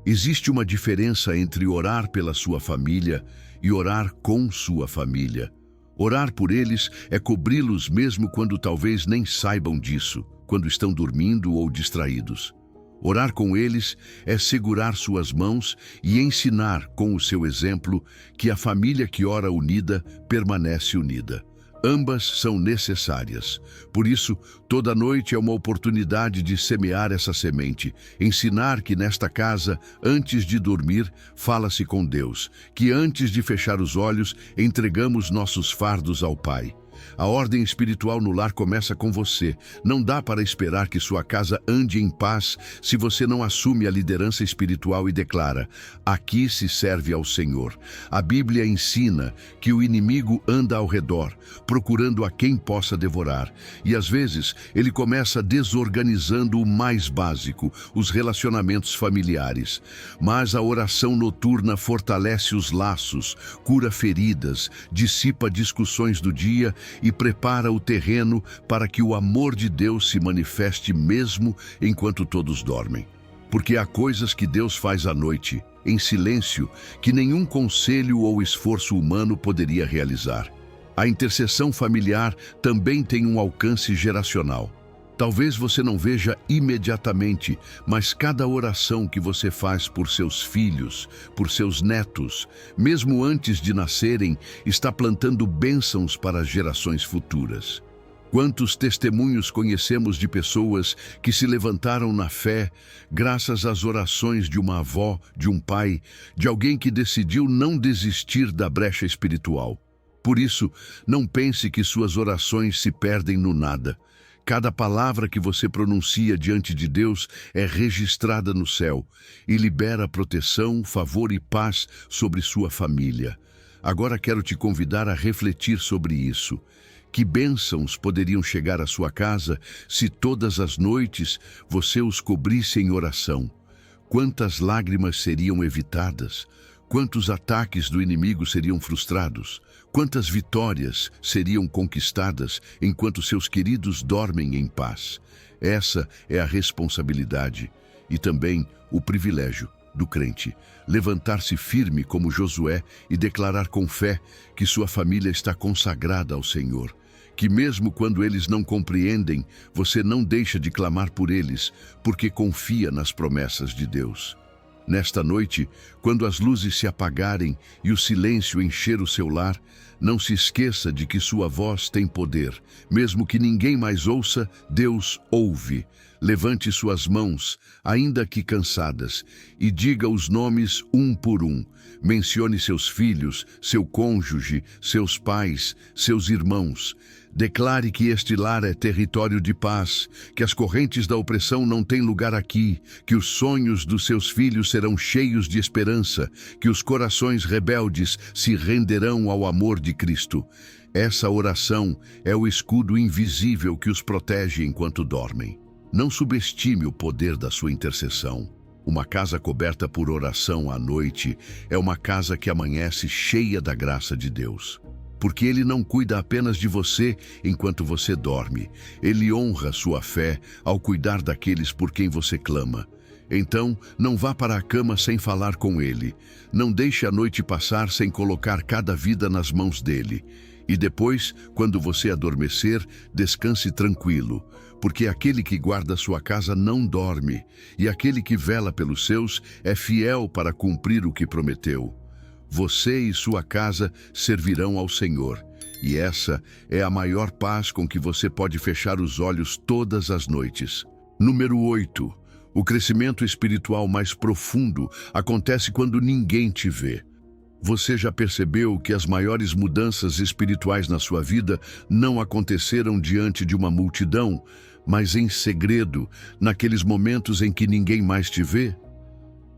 Existe uma diferença entre orar pela sua família e orar com sua família. Orar por eles é cobri-los mesmo quando talvez nem saibam disso, quando estão dormindo ou distraídos. Orar com eles é segurar suas mãos e ensinar com o seu exemplo que a família que ora unida permanece unida. Ambas são necessárias. Por isso, toda noite é uma oportunidade de semear essa semente, ensinar que nesta casa, antes de dormir, fala-se com Deus, que antes de fechar os olhos, entregamos nossos fardos ao Pai, A ordem espiritual no lar começa com você. Não dá para esperar que sua casa ande em paz se você não assume a liderança espiritual e declara: aqui se serve ao Senhor. A Bíblia ensina que o inimigo anda ao redor, procurando a quem possa devorar. E às vezes ele começa desorganizando o mais básico, os relacionamentos familiares. Mas a oração noturna fortalece os laços, cura feridas, dissipa discussões do dia e prepara o terreno para que o amor de Deus se manifeste mesmo enquanto todos dormem. Porque há coisas que Deus faz à noite, em silêncio, que nenhum conselho ou esforço humano poderia realizar. A intercessão familiar também tem um alcance geracional. Talvez você não veja imediatamente, mas cada oração que você faz por seus filhos, por seus netos, mesmo antes de nascerem, está plantando bênçãos para as gerações futuras. Quantos testemunhos conhecemos de pessoas que se levantaram na fé graças às orações de uma avó, de um pai, de alguém que decidiu não desistir da brecha espiritual. Por isso, não pense que suas orações se perdem no nada. Cada palavra que você pronuncia diante de Deus é registrada no céu e libera proteção, favor e paz sobre sua família. Agora quero te convidar a refletir sobre isso. Que bênçãos poderiam chegar à sua casa se todas as noites você os cobrisse em oração? Quantas lágrimas seriam evitadas? Quantos ataques do inimigo seriam frustrados? Quantas vitórias seriam conquistadas enquanto seus queridos dormem em paz? Essa é a responsabilidade e também o privilégio do crente. Levantar-se firme como Josué e declarar com fé que sua família está consagrada ao Senhor. Que mesmo quando eles não compreendem, você não deixa de clamar por eles, porque confia nas promessas de Deus. Nesta noite, quando as luzes se apagarem e o silêncio encher o seu lar, não se esqueça de que sua voz tem poder. Mesmo que ninguém mais ouça, Deus ouve. Levante suas mãos, ainda que cansadas, e diga os nomes um por um. Mencione seus filhos, seu cônjuge, seus pais, seus irmãos. Declare que este lar é território de paz, que as correntes da opressão não têm lugar aqui, que os sonhos dos seus filhos serão cheios de esperança, que os corações rebeldes se renderão ao amor de Cristo. Essa oração é o escudo invisível que os protege enquanto dormem. Não subestime o poder da sua intercessão. Uma casa coberta por oração à noite é uma casa que amanhece cheia da graça de Deus. Porque Ele não cuida apenas de você enquanto você dorme. Ele honra sua fé ao cuidar daqueles por quem você clama. Então, não vá para a cama sem falar com Ele. Não deixe a noite passar sem colocar cada vida nas mãos dEle. E depois, quando você adormecer, descanse tranquilo, porque aquele que guarda sua casa não dorme, e aquele que vela pelos seus é fiel para cumprir o que prometeu. Você e sua casa servirão ao Senhor, e essa é a maior paz com que você pode fechar os olhos todas as noites. Número 8. O crescimento espiritual mais profundo acontece quando ninguém te vê. Você já percebeu que as maiores mudanças espirituais na sua vida não aconteceram diante de uma multidão, mas em segredo, naqueles momentos em que ninguém mais te vê?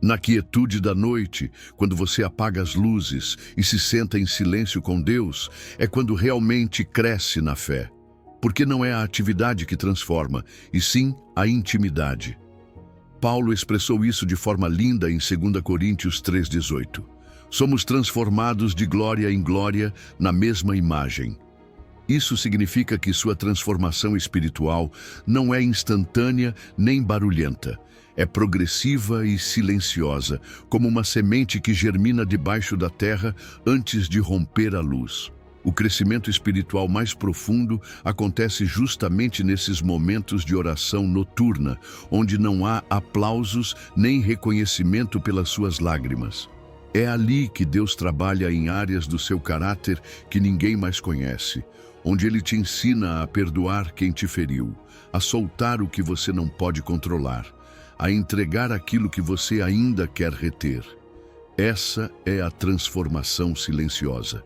Na quietude da noite, quando você apaga as luzes e se senta em silêncio com Deus, é quando realmente cresce na fé. Porque não é a atividade que transforma, e sim a intimidade. Paulo expressou isso de forma linda em 2 Coríntios 3,18. Somos transformados de glória em glória na mesma imagem. Isso significa que sua transformação espiritual não é instantânea nem barulhenta. É progressiva e silenciosa, como uma semente que germina debaixo da terra antes de romper a luz. O crescimento espiritual mais profundo acontece justamente nesses momentos de oração noturna, onde não há aplausos nem reconhecimento pelas suas lágrimas. É ali que Deus trabalha em áreas do seu caráter que ninguém mais conhece, onde Ele te ensina a perdoar quem te feriu, a soltar o que você não pode controlar, a entregar aquilo que você ainda quer reter. Essa é a transformação silenciosa.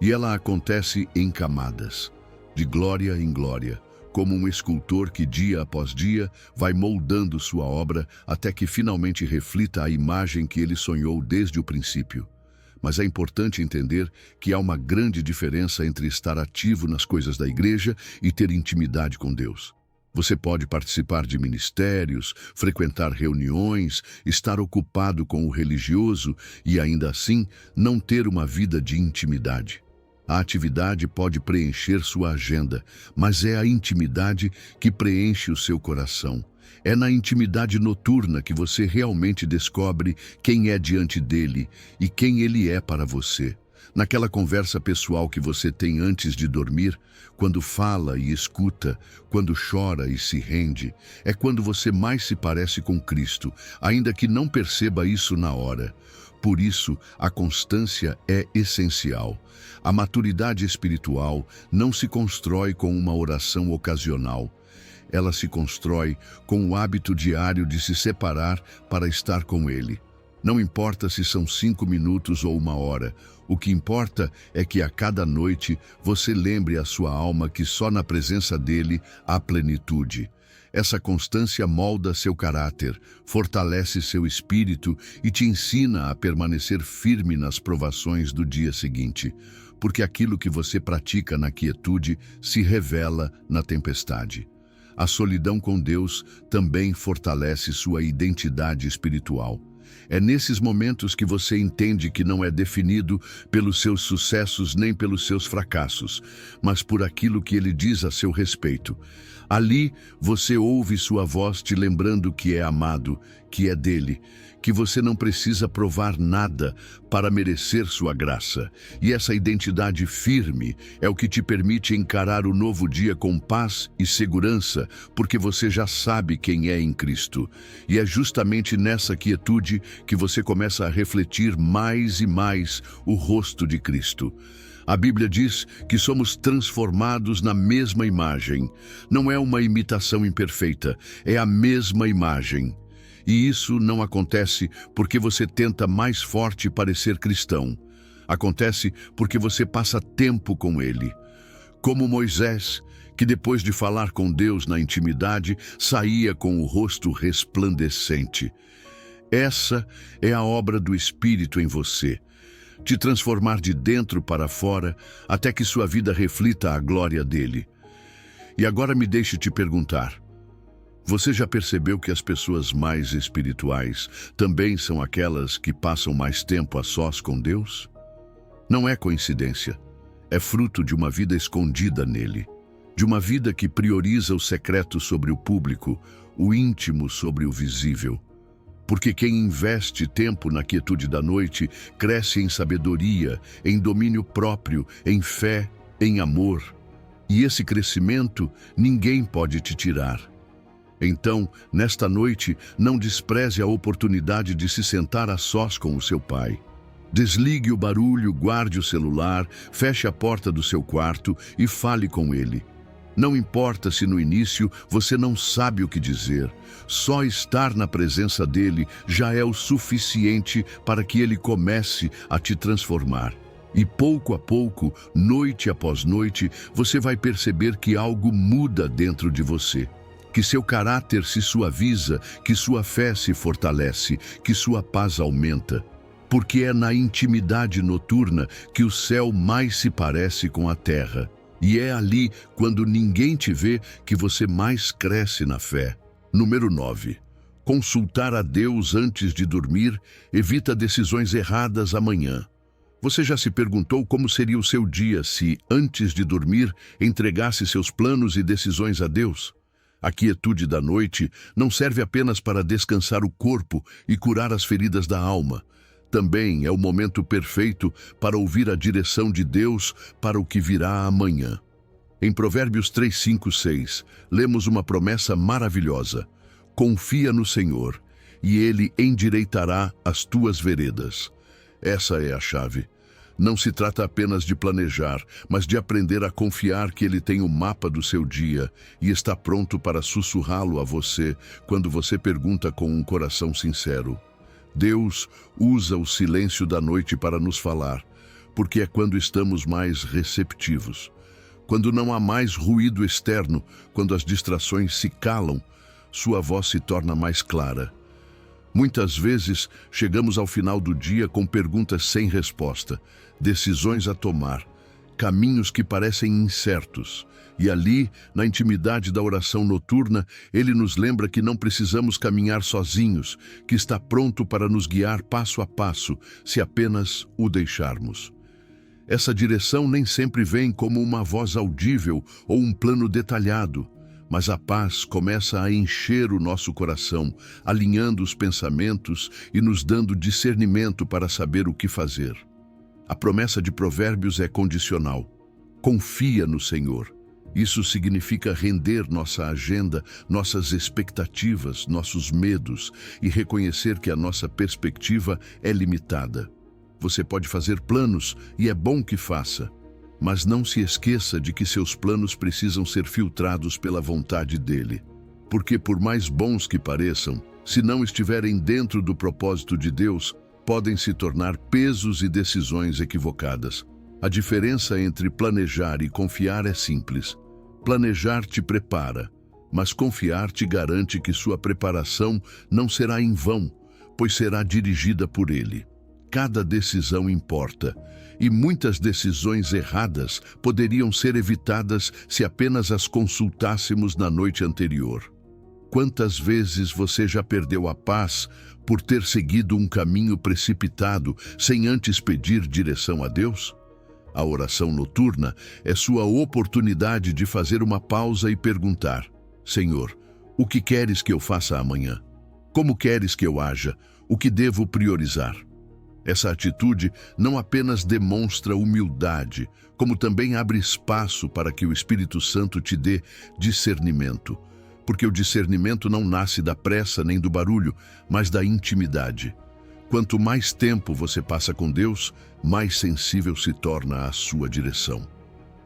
E ela acontece em camadas. de glória em glória, como um escultor que dia após dia vai moldando sua obra até que finalmente reflita a imagem que ele sonhou desde o princípio. Mas é importante entender que há uma grande diferença entre estar ativo nas coisas da igreja e ter intimidade com Deus. Você pode participar de ministérios, frequentar reuniões, estar ocupado com o religioso e ainda assim não ter uma vida de intimidade. A atividade pode preencher sua agenda, mas é a intimidade que preenche o seu coração. É na intimidade noturna que você realmente descobre quem é diante dele e quem ele é para você. Naquela conversa pessoal que você tem antes de dormir, quando fala e escuta, quando chora e se rende, é quando você mais se parece com Cristo, ainda que não perceba isso na hora. Por isso, a constância é essencial. A maturidade espiritual não se constrói com uma oração ocasional. Ela se constrói com o hábito diário de se separar para estar com Ele. Não importa se são 5 minutos ou 1 hora, o que importa é que a cada noite você lembre a sua alma que só na presença dele há plenitude. Essa constância molda seu caráter, fortalece seu espírito e te ensina a permanecer firme nas provações do dia seguinte, porque aquilo que você pratica na quietude se revela na tempestade. A solidão com Deus também fortalece sua identidade espiritual. É nesses momentos que você entende que não é definido pelos seus sucessos nem pelos seus fracassos, mas por aquilo que ele diz a seu respeito. Ali, você ouve sua voz te lembrando que é amado, que é dele, que você não precisa provar nada para merecer sua graça. E essa identidade firme é o que te permite encarar o novo dia com paz e segurança, porque você já sabe quem é em Cristo. E é justamente nessa quietude que você começa a refletir mais e mais o rosto de Cristo. A Bíblia diz que somos transformados na mesma imagem. Não é uma imitação imperfeita, é a mesma imagem. E isso não acontece porque você tenta mais forte parecer cristão. Acontece porque você passa tempo com Ele. Como Moisés, que depois de falar com Deus na intimidade, saía com o rosto resplandecente. Essa é a obra do Espírito em você. Te transformar de dentro para fora, até que sua vida reflita a glória dele. E agora me deixe te perguntar, você já percebeu que as pessoas mais espirituais também são aquelas que passam mais tempo a sós com Deus? Não é coincidência, é fruto de uma vida escondida nele, de uma vida que prioriza o secreto sobre o público, o íntimo sobre o visível. Porque quem investe tempo na quietude da noite cresce em sabedoria, em domínio próprio, em fé, em amor. E esse crescimento ninguém pode te tirar. Então, nesta noite, não despreze a oportunidade de se sentar a sós com o seu Pai. Desligue o barulho, guarde o celular, feche a porta do seu quarto e fale com Ele. Não importa se no início você não sabe o que dizer, só estar na presença dele já é o suficiente para que ele comece a te transformar. E pouco a pouco, noite após noite, você vai perceber que algo muda dentro de você, que seu caráter se suaviza, que sua fé se fortalece, que sua paz aumenta. Porque é na intimidade noturna que o céu mais se parece com a terra. E é ali, quando ninguém te vê, que você mais cresce na fé. Número 9. Consultar a Deus antes de dormir evita decisões erradas amanhã. Você já se perguntou como seria o seu dia se, antes de dormir, entregasse seus planos e decisões a Deus? A quietude da noite não serve apenas para descansar o corpo e curar as feridas da alma. Também é o momento perfeito para ouvir a direção de Deus para o que virá amanhã. Em Provérbios 3, 5, 6, lemos uma promessa maravilhosa. Confia no Senhor, e Ele endireitará as tuas veredas. Essa é a chave. Não se trata apenas de planejar, mas de aprender a confiar que Ele tem o mapa do seu dia e está pronto para sussurrá-lo a você quando você pergunta com um coração sincero. Deus usa o silêncio da noite para nos falar, porque é quando estamos mais receptivos. Quando não há mais ruído externo, quando as distrações se calam, sua voz se torna mais clara. Muitas vezes chegamos ao final do dia com perguntas sem resposta, decisões a tomar, caminhos que parecem incertos. E ali, na intimidade da oração noturna, ele nos lembra que não precisamos caminhar sozinhos, que está pronto para nos guiar passo a passo, se apenas o deixarmos. Essa direção nem sempre vem como uma voz audível ou um plano detalhado, mas a paz começa a encher o nosso coração, alinhando os pensamentos e nos dando discernimento para saber o que fazer. A promessa de Provérbios é condicional. Confia no Senhor. Isso significa render nossa agenda, nossas expectativas, nossos medos e reconhecer que a nossa perspectiva é limitada. Você pode fazer planos e é bom que faça, mas não se esqueça de que seus planos precisam ser filtrados pela vontade dele. Porque por mais bons que pareçam, se não estiverem dentro do propósito de Deus, podem se tornar pesos e decisões equivocadas. A diferença entre planejar e confiar é simples. Planejar te prepara, mas confiar te garante que sua preparação não será em vão, pois será dirigida por ele. Cada decisão importa, e muitas decisões erradas poderiam ser evitadas se apenas as consultássemos na noite anterior. Quantas vezes você já perdeu a paz por ter seguido um caminho precipitado sem antes pedir direção a Deus? A oração noturna é sua oportunidade de fazer uma pausa e perguntar: Senhor, o que queres que eu faça amanhã? Como queres que eu haja? O que devo priorizar? Essa atitude não apenas demonstra humildade, como também abre espaço para que o Espírito Santo te dê discernimento. Porque o discernimento não nasce da pressa nem do barulho, mas da intimidade. Quanto mais tempo você passa com Deus, mais sensível se torna à sua direção.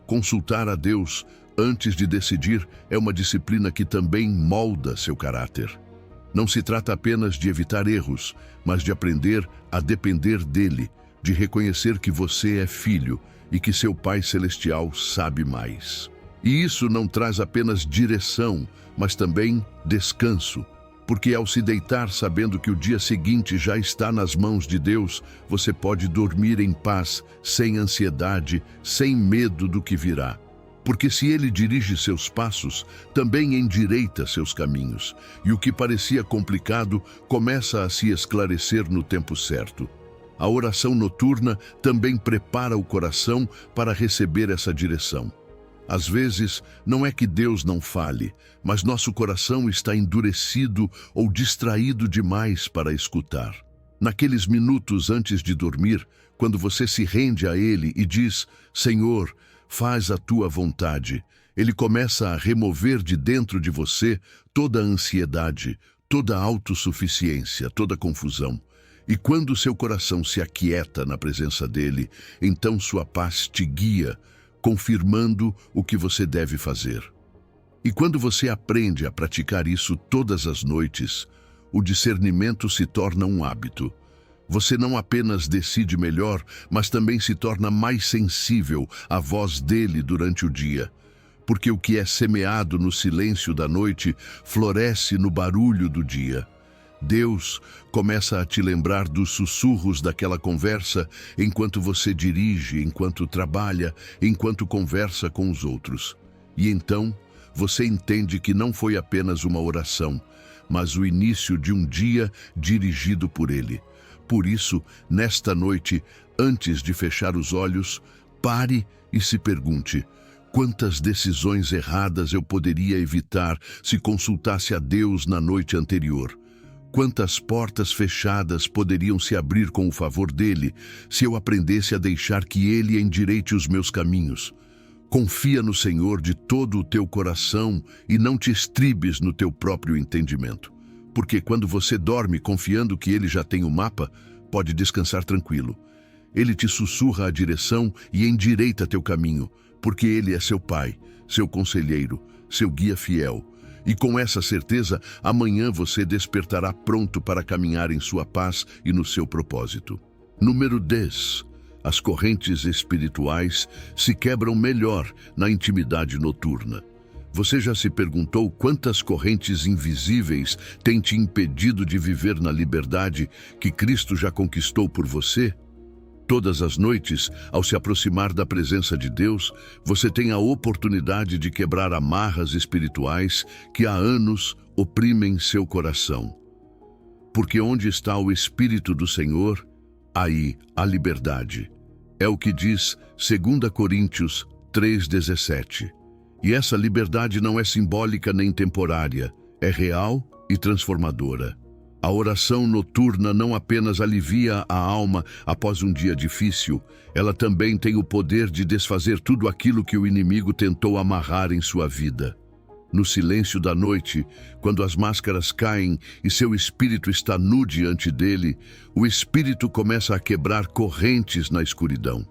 Consultar a Deus antes de decidir é uma disciplina que também molda seu caráter. Não se trata apenas de evitar erros, mas de aprender a depender dele, de reconhecer que você é filho e que seu Pai Celestial sabe mais. E isso não traz apenas direção, mas também descanso, porque ao se deitar sabendo que o dia seguinte já está nas mãos de Deus, você pode dormir em paz, sem ansiedade, sem medo do que virá. Porque se ele dirige seus passos, também endireita seus caminhos, e o que parecia complicado começa a se esclarecer no tempo certo. A oração noturna também prepara o coração para receber essa direção. Às vezes, não é que Deus não fale, mas nosso coração está endurecido ou distraído demais para escutar. Naqueles minutos antes de dormir, quando você se rende a Ele e diz: Senhor, faz a tua vontade, ele começa a remover de dentro de você toda a ansiedade, toda a autossuficiência, toda a confusão. E quando seu coração se aquieta na presença dele, então sua paz te guia, confirmando o que você deve fazer. E quando você aprende a praticar isso todas as noites, o discernimento se torna um hábito. Você não apenas decide melhor, mas também se torna mais sensível à voz dele durante o dia. Porque o que é semeado no silêncio da noite floresce no barulho do dia. Deus começa a te lembrar dos sussurros daquela conversa enquanto você dirige, enquanto trabalha, enquanto conversa com os outros. E então, você entende que não foi apenas uma oração, mas o início de um dia dirigido por ele. Por isso, nesta noite, antes de fechar os olhos, pare e se pergunte: quantas decisões erradas eu poderia evitar se consultasse a Deus na noite anterior? Quantas portas fechadas poderiam se abrir com o favor dele, se eu aprendesse a deixar que ele endireite os meus caminhos? Confia no Senhor de todo o teu coração e não te estribes no teu próprio entendimento. Porque quando você dorme confiando que ele já tem o mapa, pode descansar tranquilo. Ele te sussurra a direção e endireita teu caminho, porque ele é seu pai, seu conselheiro, seu guia fiel. E com essa certeza, amanhã você despertará pronto para caminhar em sua paz e no seu propósito. Número 10. As correntes espirituais se quebram melhor na intimidade noturna. Você já se perguntou quantas correntes invisíveis têm te impedido de viver na liberdade que Cristo já conquistou por você? Todas as noites, ao se aproximar da presença de Deus, você tem a oportunidade de quebrar amarras espirituais que há anos oprimem seu coração. Porque onde está o Espírito do Senhor, aí a liberdade. É o que diz 2 Coríntios 3,17. E essa liberdade não é simbólica nem temporária, é real e transformadora. A oração noturna não apenas alivia a alma após um dia difícil, ela também tem o poder de desfazer tudo aquilo que o inimigo tentou amarrar em sua vida. No silêncio da noite, quando as máscaras caem e seu espírito está nu diante dele, o espírito começa a quebrar correntes na escuridão.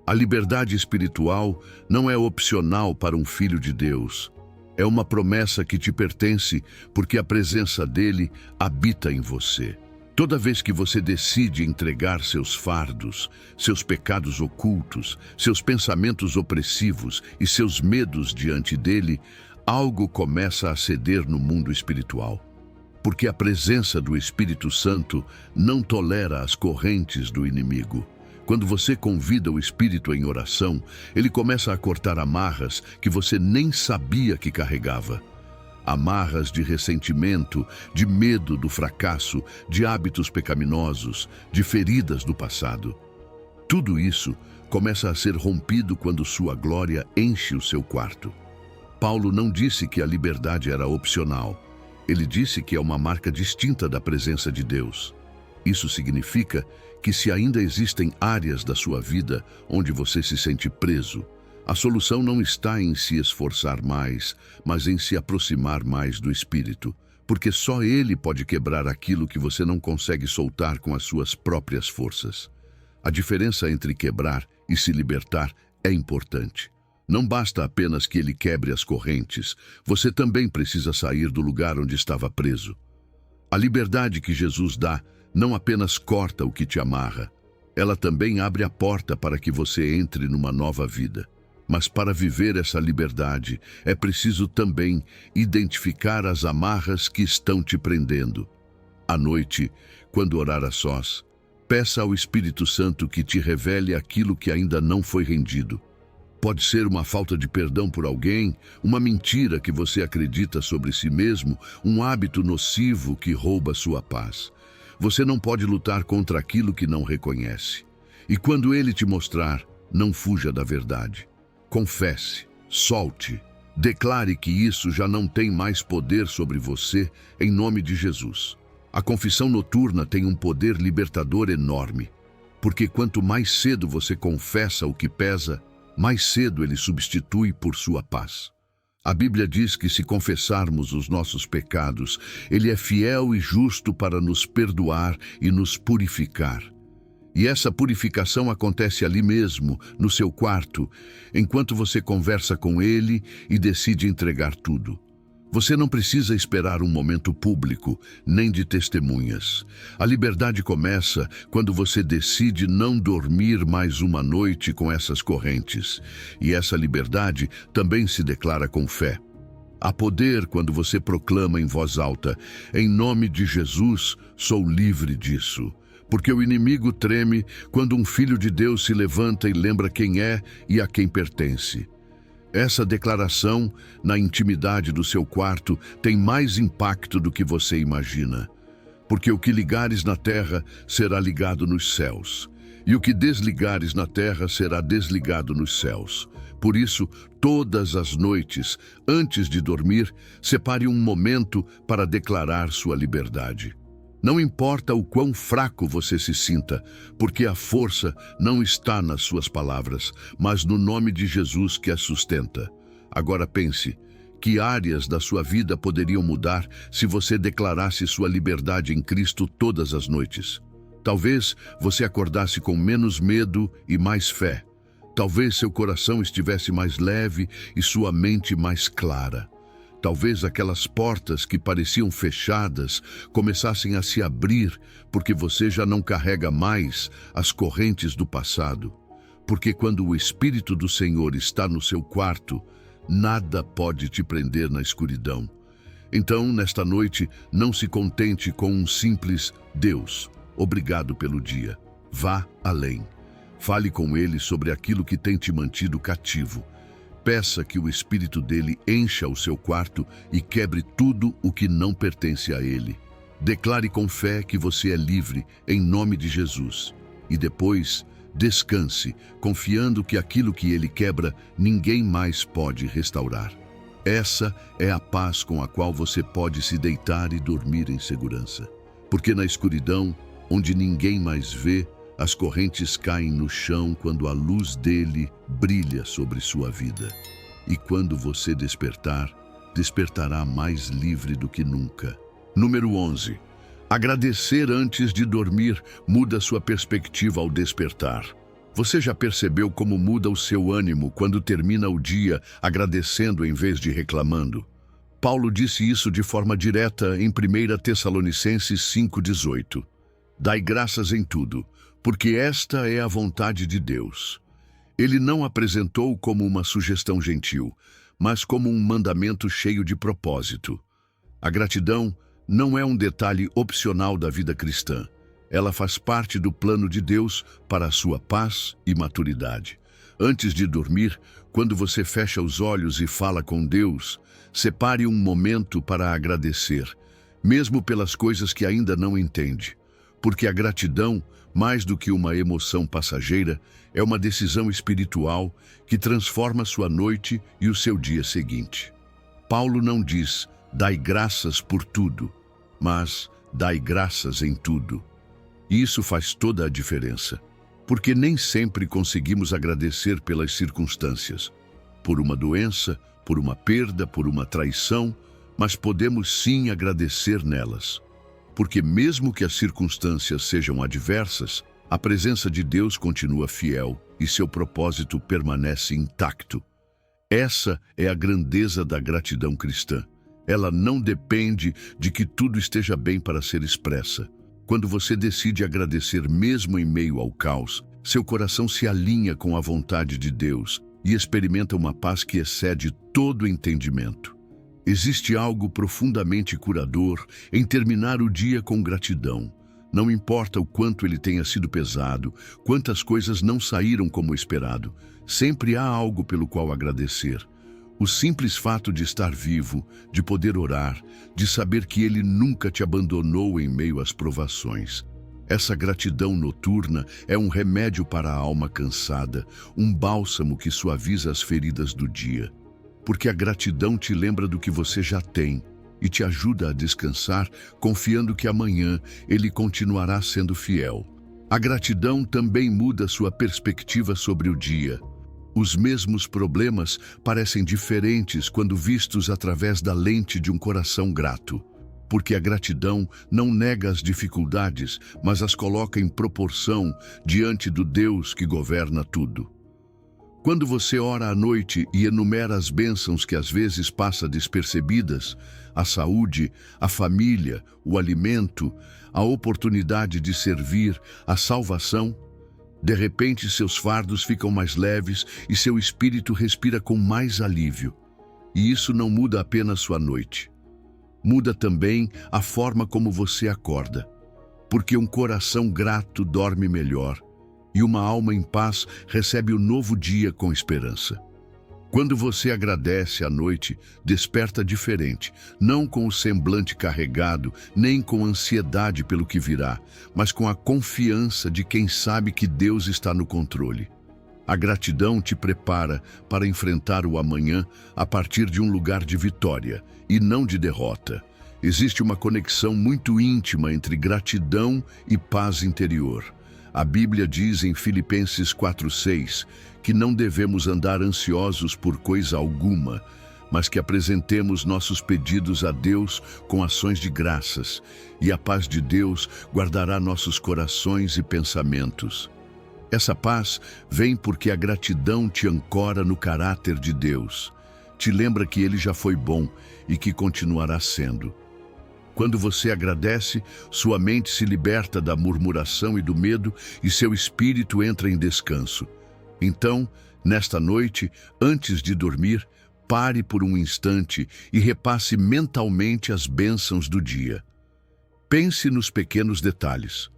A liberdade espiritual não é opcional para um filho de Deus. É uma promessa que te pertence porque a presença dele habita em você. Toda vez que você decide entregar seus fardos, seus pecados ocultos, seus pensamentos opressivos e seus medos diante dele, algo começa a ceder no mundo espiritual. Porque a presença do Espírito Santo não tolera as correntes do inimigo. Quando você convida o Espírito em oração, ele começa a cortar amarras que você nem sabia que carregava. Amarras de ressentimento, de medo do fracasso, de hábitos pecaminosos, de feridas do passado. Tudo isso começa a ser rompido quando sua glória enche o seu quarto. Paulo não disse que a liberdade era opcional. Ele disse que é uma marca distinta da presença de Deus. Isso significa que se ainda existem áreas da sua vida onde você se sente preso, a solução não está em se esforçar mais, mas em se aproximar mais do Espírito, porque só Ele pode quebrar aquilo que você não consegue soltar com as suas próprias forças. A diferença entre quebrar e se libertar é importante. Não basta apenas que ele quebre as correntes, você também precisa sair do lugar onde estava preso. A liberdade que Jesus dá não apenas corta o que te amarra, ela também abre a porta para que você entre numa nova vida. Mas para viver essa liberdade, é preciso também identificar as amarras que estão te prendendo. À noite, quando orar a sós, peça ao Espírito Santo que te revele aquilo que ainda não foi rendido. Pode ser uma falta de perdão por alguém, uma mentira que você acredita sobre si mesmo, um hábito nocivo que rouba sua paz. Você não pode lutar contra aquilo que não reconhece. E quando ele te mostrar, não fuja da verdade. Confesse, solte, declare que isso já não tem mais poder sobre você, em nome de Jesus. A confissão noturna tem um poder libertador enorme, porque quanto mais cedo você confessa o que pesa, mais cedo ele substitui por sua paz. A Bíblia diz que se confessarmos os nossos pecados, ele é fiel e justo para nos perdoar e nos purificar. E essa purificação acontece ali mesmo, no seu quarto, enquanto você conversa com ele e decide entregar tudo. Você não precisa esperar um momento público, nem de testemunhas. A liberdade começa quando você decide não dormir mais uma noite com essas correntes. E essa liberdade também se declara com fé. Há poder quando você proclama em voz alta: em nome de Jesus, sou livre disso. Porque o inimigo treme quando um filho de Deus se levanta e lembra quem é e a quem pertence. Essa declaração, na intimidade do seu quarto, tem mais impacto do que você imagina. Porque o que ligares na terra será ligado nos céus, e o que desligares na terra será desligado nos céus. Por isso, todas as noites, antes de dormir, separe um momento para declarar sua liberdade. Não importa o quão fraco você se sinta, porque a força não está nas suas palavras, mas no nome de Jesus que a sustenta. Agora pense, que áreas da sua vida poderiam mudar se você declarasse sua liberdade em Cristo todas as noites? Talvez você acordasse com menos medo e mais fé. Talvez seu coração estivesse mais leve e sua mente mais clara. Talvez aquelas portas que pareciam fechadas começassem a se abrir porque você já não carrega mais as correntes do passado. Porque quando o Espírito do Senhor está no seu quarto, nada pode te prender na escuridão. Então, nesta noite, não se contente com um simples Deus, obrigado pelo dia. Vá além. Fale com Ele sobre aquilo que tem te mantido cativo. Peça que o Espírito dele encha o seu quarto e quebre tudo o que não pertence a ele. Declare com fé que você é livre em nome de Jesus. E depois, descanse, confiando que aquilo que ele quebra, ninguém mais pode restaurar. Essa é a paz com a qual você pode se deitar e dormir em segurança. Porque na escuridão, onde ninguém mais vê, as correntes caem no chão quando a luz dele brilha sobre sua vida. E quando você despertar, despertará mais livre do que nunca. Número 11. Agradecer antes de dormir muda sua perspectiva ao despertar. Você já percebeu como muda o seu ânimo quando termina o dia agradecendo em vez de reclamando? Paulo disse isso de forma direta em 1 Tessalonicenses 5,18. Dai graças em tudo, porque esta é a vontade de Deus. Ele não apresentou como uma sugestão gentil, mas como um mandamento cheio de propósito. A gratidão não é um detalhe opcional da vida cristã. Ela faz parte do plano de Deus para a sua paz e maturidade. Antes de dormir, quando você fecha os olhos e fala com Deus, separe um momento para agradecer, mesmo pelas coisas que ainda não entende. Porque a gratidão, mais do que uma emoção passageira, é uma decisão espiritual que transforma sua noite e o seu dia seguinte. Paulo não diz, dai graças por tudo, mas dai graças em tudo. E isso faz toda a diferença, porque nem sempre conseguimos agradecer pelas circunstâncias, por uma doença, por uma perda, por uma traição, mas podemos sim agradecer nelas. Porque mesmo que as circunstâncias sejam adversas, a presença de Deus continua fiel e seu propósito permanece intacto. Essa é a grandeza da gratidão cristã. Ela não depende de que tudo esteja bem para ser expressa. Quando você decide agradecer mesmo em meio ao caos, seu coração se alinha com a vontade de Deus e experimenta uma paz que excede todo entendimento. Existe algo profundamente curador em terminar o dia com gratidão. Não importa o quanto ele tenha sido pesado, quantas coisas não saíram como esperado, sempre há algo pelo qual agradecer. O simples fato de estar vivo, de poder orar, de saber que ele nunca te abandonou em meio às provações. Essa gratidão noturna é um remédio para a alma cansada, um bálsamo que suaviza as feridas do dia. Porque a gratidão te lembra do que você já tem e te ajuda a descansar, confiando que amanhã ele continuará sendo fiel. A gratidão também muda sua perspectiva sobre o dia. Os mesmos problemas parecem diferentes quando vistos através da lente de um coração grato. Porque a gratidão não nega as dificuldades, mas as coloca em proporção diante do Deus que governa tudo. Quando você ora à noite e enumera as bênçãos que às vezes passa despercebidas, a saúde, a família, o alimento, a oportunidade de servir, a salvação, de repente seus fardos ficam mais leves e seu espírito respira com mais alívio. E isso não muda apenas sua noite. Muda também a forma como você acorda. Porque um coração grato dorme melhor. E uma alma em paz recebe o novo dia com esperança. Quando você agradece à noite, desperta diferente, não com o semblante carregado, nem com ansiedade pelo que virá, mas com a confiança de quem sabe que Deus está no controle. A gratidão te prepara para enfrentar o amanhã a partir de um lugar de vitória e não de derrota. Existe uma conexão muito íntima entre gratidão e paz interior. A Bíblia diz em Filipenses 4,6 que não devemos andar ansiosos por coisa alguma, mas que apresentemos nossos pedidos a Deus com ações de graças, e a paz de Deus guardará nossos corações e pensamentos. Essa paz vem porque a gratidão te ancora no caráter de Deus. te lembra que ele já foi bom e que continuará sendo. Quando você agradece, sua mente se liberta da murmuração e do medo e seu espírito entra em descanso. Então, nesta noite, antes de dormir, pare por um instante e repasse mentalmente as bênçãos do dia. Pense nos pequenos detalhes.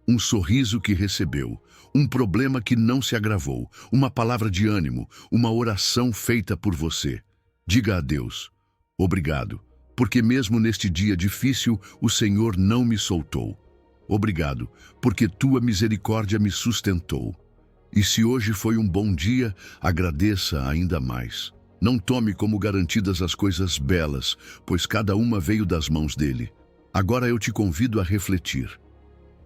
Um sorriso que recebeu, um problema que não se agravou, uma palavra de ânimo, uma oração feita por você. Diga a Deus: obrigado, porque mesmo neste dia difícil, o Senhor não me soltou. Obrigado, porque tua misericórdia me sustentou. E se hoje foi um bom dia, agradeça ainda mais. Não tome como garantidas as coisas belas, pois cada uma veio das mãos dele. Agora eu te convido a refletir.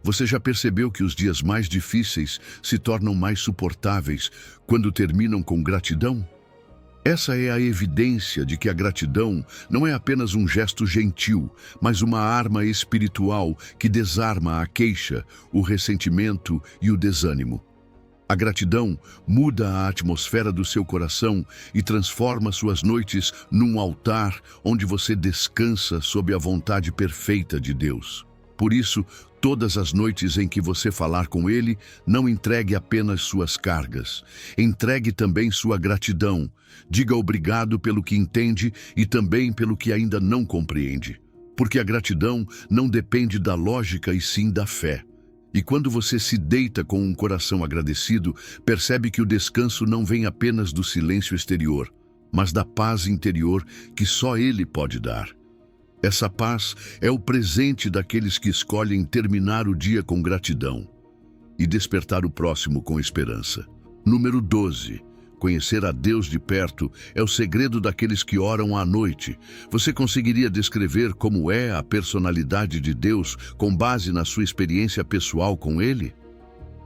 Você já percebeu que os dias mais difíceis se tornam mais suportáveis quando terminam com gratidão? Essa é a evidência de que a gratidão não é apenas um gesto gentil, mas uma arma espiritual que desarma a queixa, o ressentimento e o desânimo. A gratidão muda a atmosfera do seu coração e transforma suas noites num altar onde você descansa sob a vontade perfeita de Deus. Por isso, todas as noites em que você falar com Ele, não entregue apenas suas cargas. Entregue também sua gratidão. Diga obrigado pelo que entende e também pelo que ainda não compreende. Porque a gratidão não depende da lógica e sim da fé. E quando você se deita com um coração agradecido, percebe que o descanso não vem apenas do silêncio exterior, mas da paz interior que só Ele pode dar. Essa paz é o presente daqueles que escolhem terminar o dia com gratidão e despertar o próximo com esperança. Número 12. Conhecer a Deus de perto é o segredo daqueles que oram à noite. Você conseguiria descrever como é a personalidade de Deus com base na sua experiência pessoal com Ele?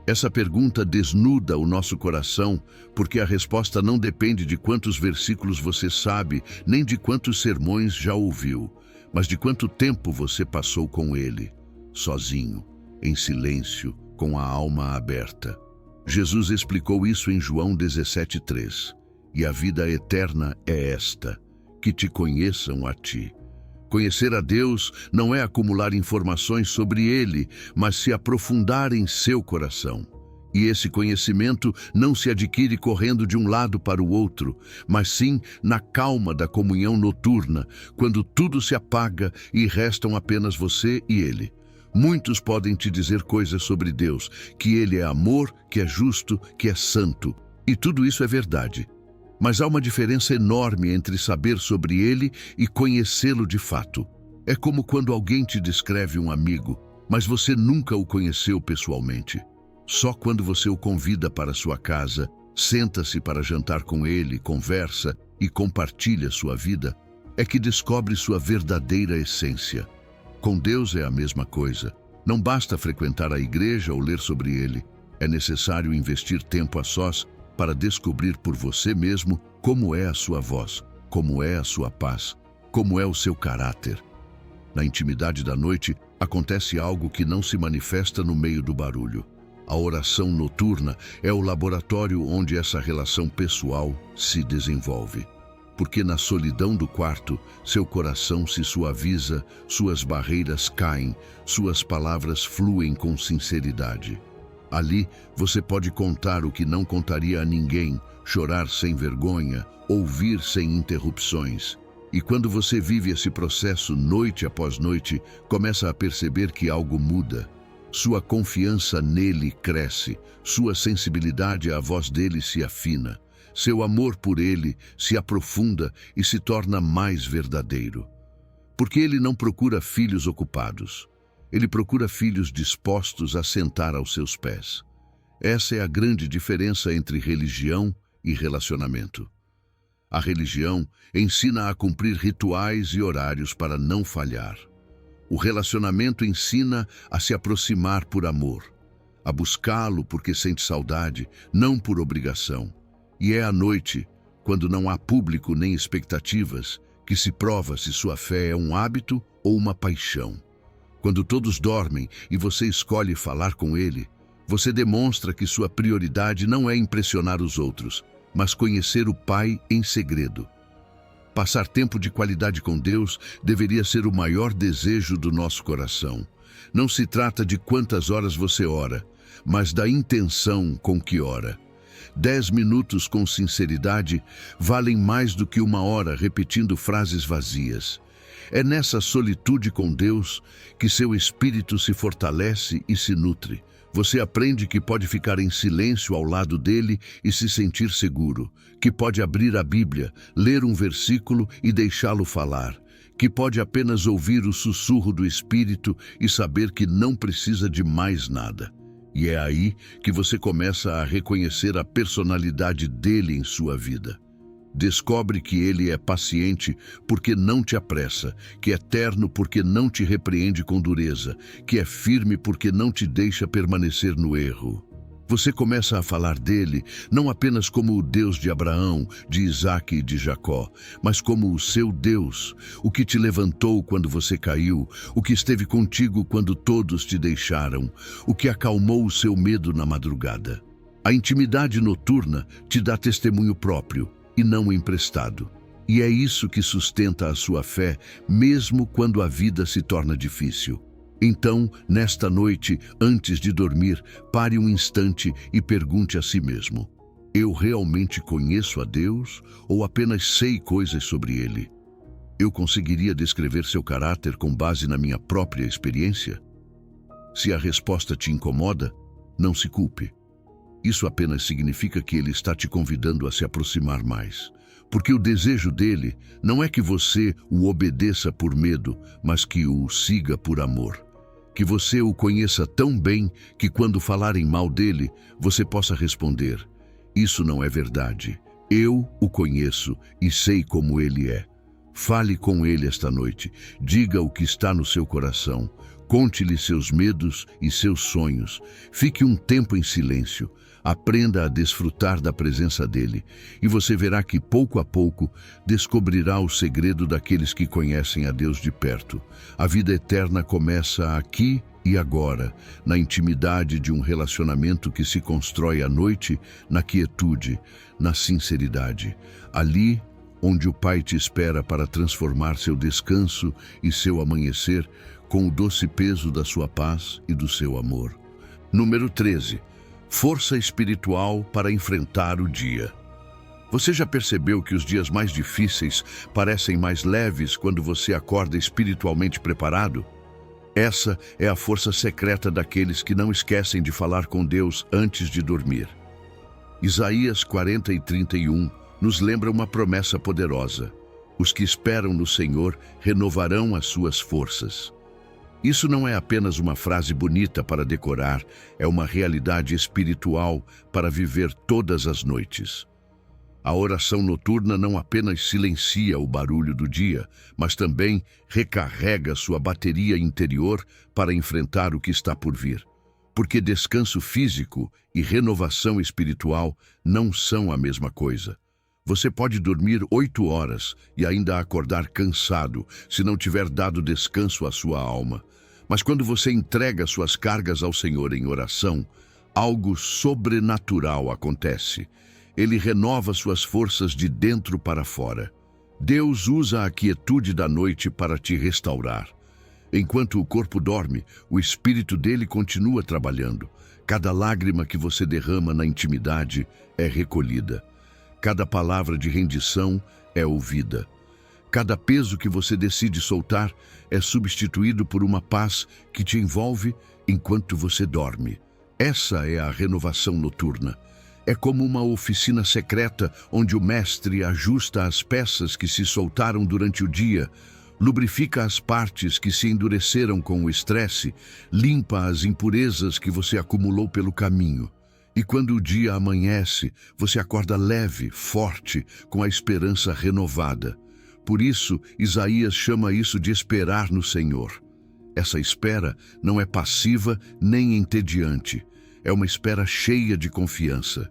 Essa pergunta desnuda o nosso coração, porque a resposta não depende de quantos versículos você sabe, nem de quantos sermões já ouviu, mas de quanto tempo você passou com Ele, sozinho, em silêncio, com a alma aberta. Jesus explicou isso em João 17:3. E a vida eterna é esta, que te conheçam a ti. Conhecer a Deus não é acumular informações sobre Ele, mas se aprofundar em seu coração. E esse conhecimento não se adquire correndo de um lado para o outro, mas sim na calma da comunhão noturna, quando tudo se apaga e restam apenas você e Ele. Muitos podem te dizer coisas sobre Deus, que Ele é amor, que é justo, que é santo. E tudo isso é verdade. Mas há uma diferença enorme entre saber sobre Ele e conhecê-lo de fato. É como quando alguém te descreve um amigo, mas você nunca o conheceu pessoalmente. Só quando você o convida para sua casa, senta-se para jantar com ele, conversa e compartilha sua vida, é que descobre sua verdadeira essência. Com Deus é a mesma coisa. Não basta frequentar a igreja ou ler sobre Ele. É necessário investir tempo a sós para descobrir por você mesmo como é a sua voz, como é a sua paz, como é o seu caráter. Na intimidade da noite, acontece algo que não se manifesta no meio do barulho. A oração noturna é o laboratório onde essa relação pessoal se desenvolve. Porque na solidão do quarto, seu coração se suaviza, suas barreiras caem, suas palavras fluem com sinceridade. Ali, você pode contar o que não contaria a ninguém, chorar sem vergonha, ouvir sem interrupções. E quando você vive esse processo noite após noite, começa a perceber que algo muda. Sua confiança nele cresce, sua sensibilidade à voz dele se afina. Seu amor por ele se aprofunda e se torna mais verdadeiro. Porque ele não procura filhos ocupados. Ele procura filhos dispostos a sentar aos seus pés. Essa é a grande diferença entre religião e relacionamento. A religião ensina a cumprir rituais e horários para não falhar. O relacionamento ensina a se aproximar por amor, a buscá-lo porque sente saudade, não por obrigação. E é à noite, quando não há público nem expectativas, que se prova se sua fé é um hábito ou uma paixão. Quando todos dormem e você escolhe falar com ele, você demonstra que sua prioridade não é impressionar os outros, mas conhecer o Pai em segredo. Passar tempo de qualidade com Deus deveria ser o maior desejo do nosso coração. Não se trata de quantas horas você ora, mas da intenção com que ora. 10 minutos com sinceridade valem mais do que 1 hora repetindo frases vazias. É nessa solitude com Deus que seu espírito se fortalece e se nutre. Você aprende que pode ficar em silêncio ao lado dele e se sentir seguro, que pode abrir a Bíblia, ler um versículo e deixá-lo falar, que pode apenas ouvir o sussurro do Espírito e saber que não precisa de mais nada. E é aí que você começa a reconhecer a personalidade dele em sua vida. Descobre que ele é paciente porque não te apressa, que é terno porque não te repreende com dureza, que é firme porque não te deixa permanecer no erro. Você começa a falar dele não apenas como o Deus de Abraão, de Isaque e de Jacó, mas como o seu Deus, o que te levantou quando você caiu, o que esteve contigo quando todos te deixaram, o que acalmou o seu medo na madrugada. A intimidade noturna te dá testemunho próprio e não emprestado. E é isso que sustenta a sua fé, mesmo quando a vida se torna difícil. Então, nesta noite, antes de dormir, pare um instante e pergunte a si mesmo: eu realmente conheço a Deus ou apenas sei coisas sobre Ele? Eu conseguiria descrever seu caráter com base na minha própria experiência? Se a resposta te incomoda, não se culpe. Isso apenas significa que Ele está te convidando a se aproximar mais. Porque o desejo dele não é que você o obedeça por medo, mas que o siga por amor. Que você o conheça tão bem que quando falarem mal dele, você possa responder: isso não é verdade. Eu o conheço e sei como ele é. Fale com ele esta noite. Diga o que está no seu coração. Conte-lhe seus medos e seus sonhos. Fique um tempo em silêncio. Aprenda a desfrutar da presença dele, e você verá que, pouco a pouco, descobrirá o segredo daqueles que conhecem a Deus de perto. A vida eterna começa aqui e agora, na intimidade de um relacionamento que se constrói à noite, na quietude, na sinceridade. Ali, onde o Pai te espera para transformar seu descanso e seu amanhecer com o doce peso da sua paz e do seu amor. Número 13. Força espiritual para enfrentar o dia. Você já percebeu que os dias mais difíceis parecem mais leves quando você acorda espiritualmente preparado? Essa é a força secreta daqueles que não esquecem de falar com Deus antes de dormir. Isaías 40:31 nos lembra uma promessa poderosa: os que esperam no Senhor renovarão as suas forças. Isso não é apenas uma frase bonita para decorar, é uma realidade espiritual para viver todas as noites. A oração noturna não apenas silencia o barulho do dia, mas também recarrega sua bateria interior para enfrentar o que está por vir. Porque descanso físico e renovação espiritual não são a mesma coisa. Você pode dormir 8 horas e ainda acordar cansado se não tiver dado descanso à sua alma. Mas quando você entrega suas cargas ao Senhor em oração, algo sobrenatural acontece. Ele renova suas forças de dentro para fora. Deus usa a quietude da noite para te restaurar. Enquanto o corpo dorme, o espírito dele continua trabalhando. Cada lágrima que você derrama na intimidade é recolhida. Cada palavra de rendição é ouvida. Cada peso que você decide soltar é substituído por uma paz que te envolve enquanto você dorme. Essa é a renovação noturna. É como uma oficina secreta onde o mestre ajusta as peças que se soltaram durante o dia, lubrifica as partes que se endureceram com o estresse, limpa as impurezas que você acumulou pelo caminho. E quando o dia amanhece, você acorda leve, forte, com a esperança renovada. Por isso, Isaías chama isso de esperar no Senhor. Essa espera não é passiva nem entediante. É uma espera cheia de confiança.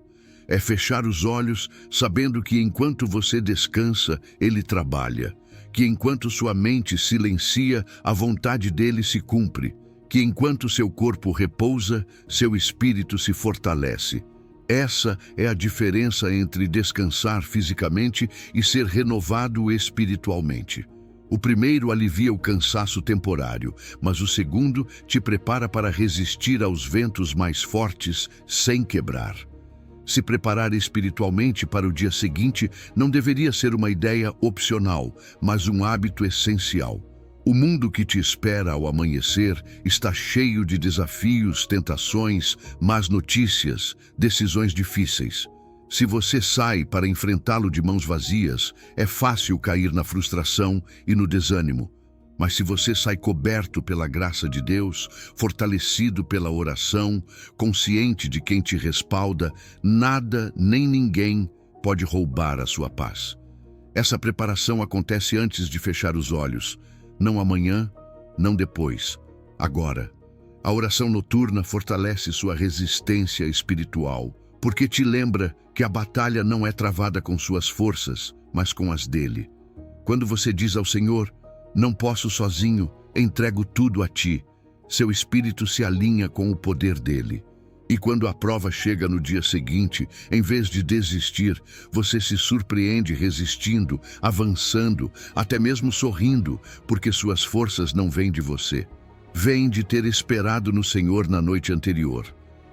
É fechar os olhos sabendo que enquanto você descansa, Ele trabalha. Que enquanto sua mente silencia, a vontade dele se cumpre. Que enquanto seu corpo repousa, seu espírito se fortalece. Essa é a diferença entre descansar fisicamente e ser renovado espiritualmente. O primeiro alivia o cansaço temporário, mas o segundo te prepara para resistir aos ventos mais fortes sem quebrar. Se preparar espiritualmente para o dia seguinte não deveria ser uma ideia opcional, mas um hábito essencial. O mundo que te espera ao amanhecer está cheio de desafios, tentações, más notícias, decisões difíceis. Se você sai para enfrentá-lo de mãos vazias, é fácil cair na frustração e no desânimo. Mas se você sai coberto pela graça de Deus, fortalecido pela oração, consciente de quem te respalda, nada nem ninguém pode roubar a sua paz. Essa preparação acontece antes de fechar os olhos, não amanhã, não depois, agora. A oração noturna fortalece sua resistência espiritual, porque te lembra que a batalha não é travada com suas forças, mas com as dele. Quando você diz ao Senhor, não posso sozinho, entrego tudo a ti, seu espírito se alinha com o poder dele. E quando a prova chega no dia seguinte, em vez de desistir, você se surpreende resistindo, avançando, até mesmo sorrindo, porque suas forças não vêm de você. Vêm de ter esperado no Senhor na noite anterior.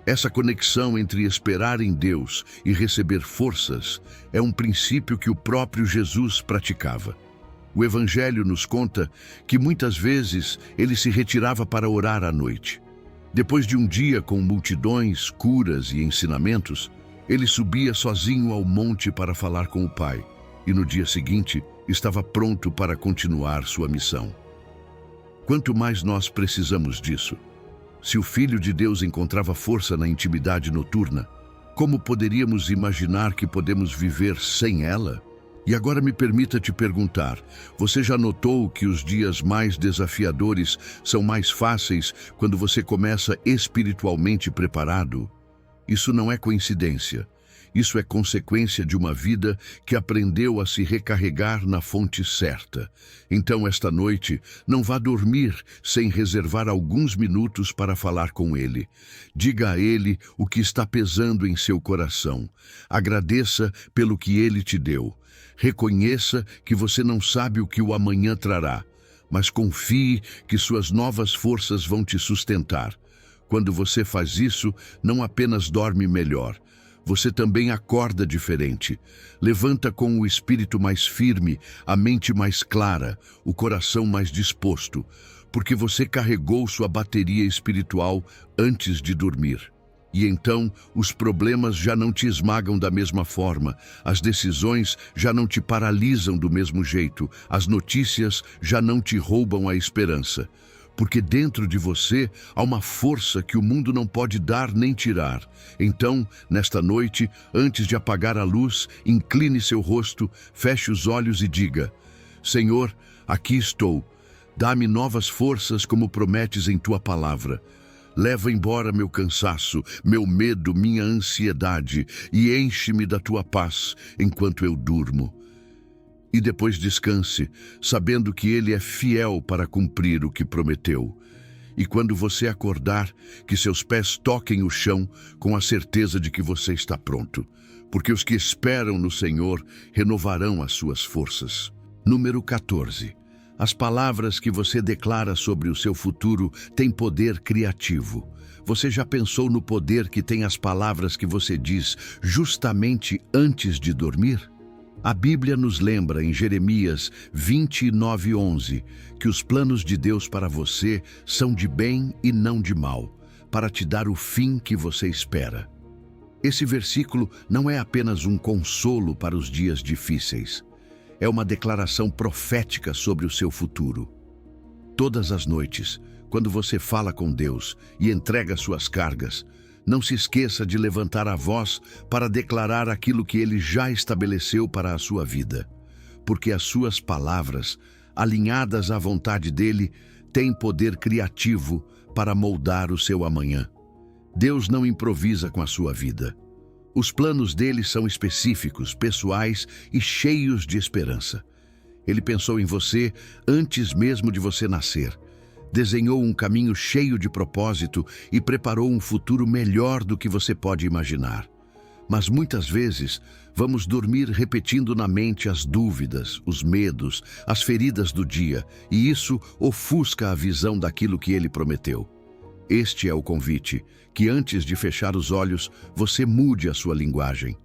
Essa conexão entre esperar em Deus e receber forças é um princípio que o próprio Jesus praticava. O Evangelho nos conta que muitas vezes ele se retirava para orar à noite. Depois de um dia com multidões, curas e ensinamentos, ele subia sozinho ao monte para falar com o Pai, e no dia seguinte estava pronto para continuar sua missão. Quanto mais nós precisamos disso? Se o Filho de Deus encontrava força na intimidade noturna, como poderíamos imaginar que podemos viver sem ela? E agora me permita te perguntar, você já notou que os dias mais desafiadores são mais fáceis quando você começa espiritualmente preparado? Isso não é coincidência. Isso é consequência de uma vida que aprendeu a se recarregar na fonte certa. Então, esta noite, não vá dormir sem reservar alguns minutos para falar com Ele. Diga a Ele o que está pesando em seu coração. Agradeça pelo que Ele te deu. Reconheça que você não sabe o que o amanhã trará, mas confie que suas novas forças vão te sustentar. Quando você faz isso, não apenas dorme melhor, você também acorda diferente. Levanta com o espírito mais firme, a mente mais clara, o coração mais disposto, porque você carregou sua bateria espiritual antes de dormir. E então, os problemas já não te esmagam da mesma forma, as decisões já não te paralisam do mesmo jeito, as notícias já não te roubam a esperança. Porque dentro de você há uma força que o mundo não pode dar nem tirar. Então, nesta noite, antes de apagar a luz, incline seu rosto, feche os olhos e diga: Senhor, aqui estou. Dá-me novas forças como prometes em tua palavra. Leva embora meu cansaço, meu medo, minha ansiedade e enche-me da tua paz enquanto eu durmo. E depois descanse, sabendo que Ele é fiel para cumprir o que prometeu. E quando você acordar, que seus pés toquem o chão com a certeza de que você está pronto, porque os que esperam no Senhor renovarão as suas forças. Número 14. As palavras que você declara sobre o seu futuro têm poder criativo. Você já pensou no poder que tem as palavras que você diz justamente antes de dormir? A Bíblia nos lembra em Jeremias 29:11 que os planos de Deus para você são de bem e não de mal, para te dar o fim que você espera. Esse versículo não é apenas um consolo para os dias difíceis. É uma declaração profética sobre o seu futuro. Todas as noites, quando você fala com Deus e entrega suas cargas, não se esqueça de levantar a voz para declarar aquilo que Ele já estabeleceu para a sua vida, porque as suas palavras, alinhadas à vontade dEle, têm poder criativo para moldar o seu amanhã. Deus não improvisa com a sua vida. Os planos dele são específicos, pessoais e cheios de esperança. Ele pensou em você antes mesmo de você nascer. Desenhou um caminho cheio de propósito e preparou um futuro melhor do que você pode imaginar. Mas muitas vezes vamos dormir repetindo na mente as dúvidas, os medos, as feridas do dia, e isso ofusca a visão daquilo que ele prometeu. Este é o convite, que antes de fechar os olhos, você mude a sua linguagem.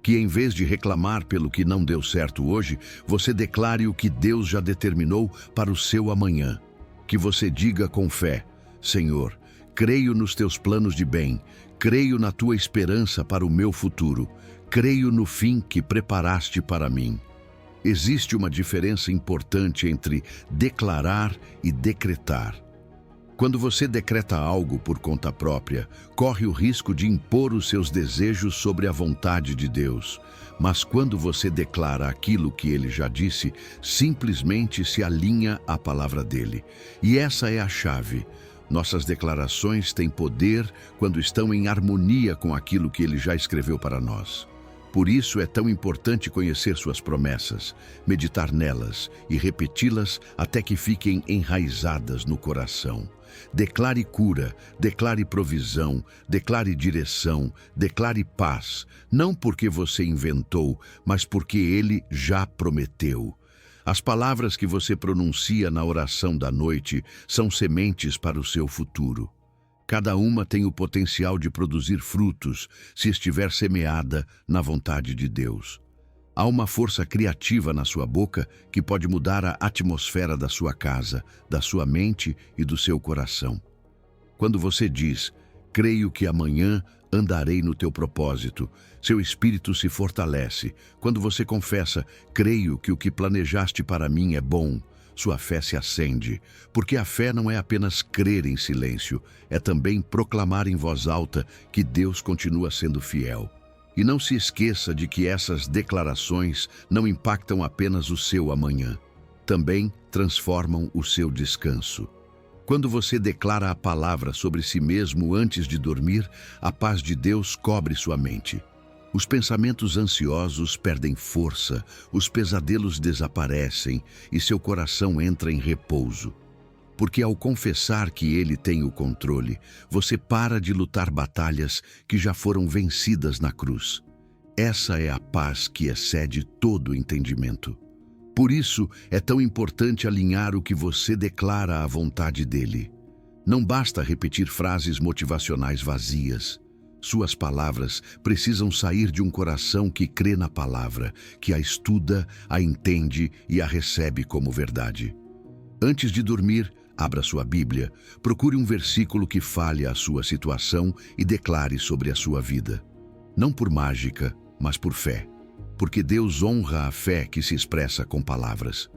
Que em vez de reclamar pelo que não deu certo hoje, você declare o que Deus já determinou para o seu amanhã. Que você diga com fé: Senhor, creio nos teus planos de bem, creio na tua esperança para o meu futuro, creio no fim que preparaste para mim. Existe uma diferença importante entre declarar e decretar. Quando você decreta algo por conta própria, corre o risco de impor os seus desejos sobre a vontade de Deus. Mas quando você declara aquilo que ele já disse, simplesmente se alinha à palavra dele. E essa é a chave. Nossas declarações têm poder quando estão em harmonia com aquilo que ele já escreveu para nós. Por isso é tão importante conhecer suas promessas, meditar nelas e repeti-las até que fiquem enraizadas no coração. Declare cura, declare provisão, declare direção, declare paz, não porque você inventou, mas porque ele já prometeu. As palavras que você pronuncia na oração da noite são sementes para o seu futuro. Cada uma tem o potencial de produzir frutos se estiver semeada na vontade de Deus. Há uma força criativa na sua boca que pode mudar a atmosfera da sua casa, da sua mente e do seu coração. Quando você diz: creio que amanhã andarei no teu propósito, seu espírito se fortalece. Quando você confessa: creio que o que planejaste para mim é bom, sua fé se acende, porque a fé não é apenas crer em silêncio, é também proclamar em voz alta que Deus continua sendo fiel. E não se esqueça de que essas declarações não impactam apenas o seu amanhã, também transformam o seu descanso. Quando você declara a palavra sobre si mesmo antes de dormir, a paz de Deus cobre sua mente. Os pensamentos ansiosos perdem força, os pesadelos desaparecem e seu coração entra em repouso. Porque ao confessar que ele tem o controle, você para de lutar batalhas que já foram vencidas na cruz. Essa é a paz que excede todo entendimento. Por isso, é tão importante alinhar o que você declara à vontade dele. Não basta repetir frases motivacionais vazias. Suas palavras precisam sair de um coração que crê na palavra, que a estuda, a entende e a recebe como verdade. Antes de dormir, abra sua Bíblia, procure um versículo que fale a sua situação e declare sobre a sua vida. Não por mágica, mas por fé. Porque Deus honra a fé que se expressa com palavras.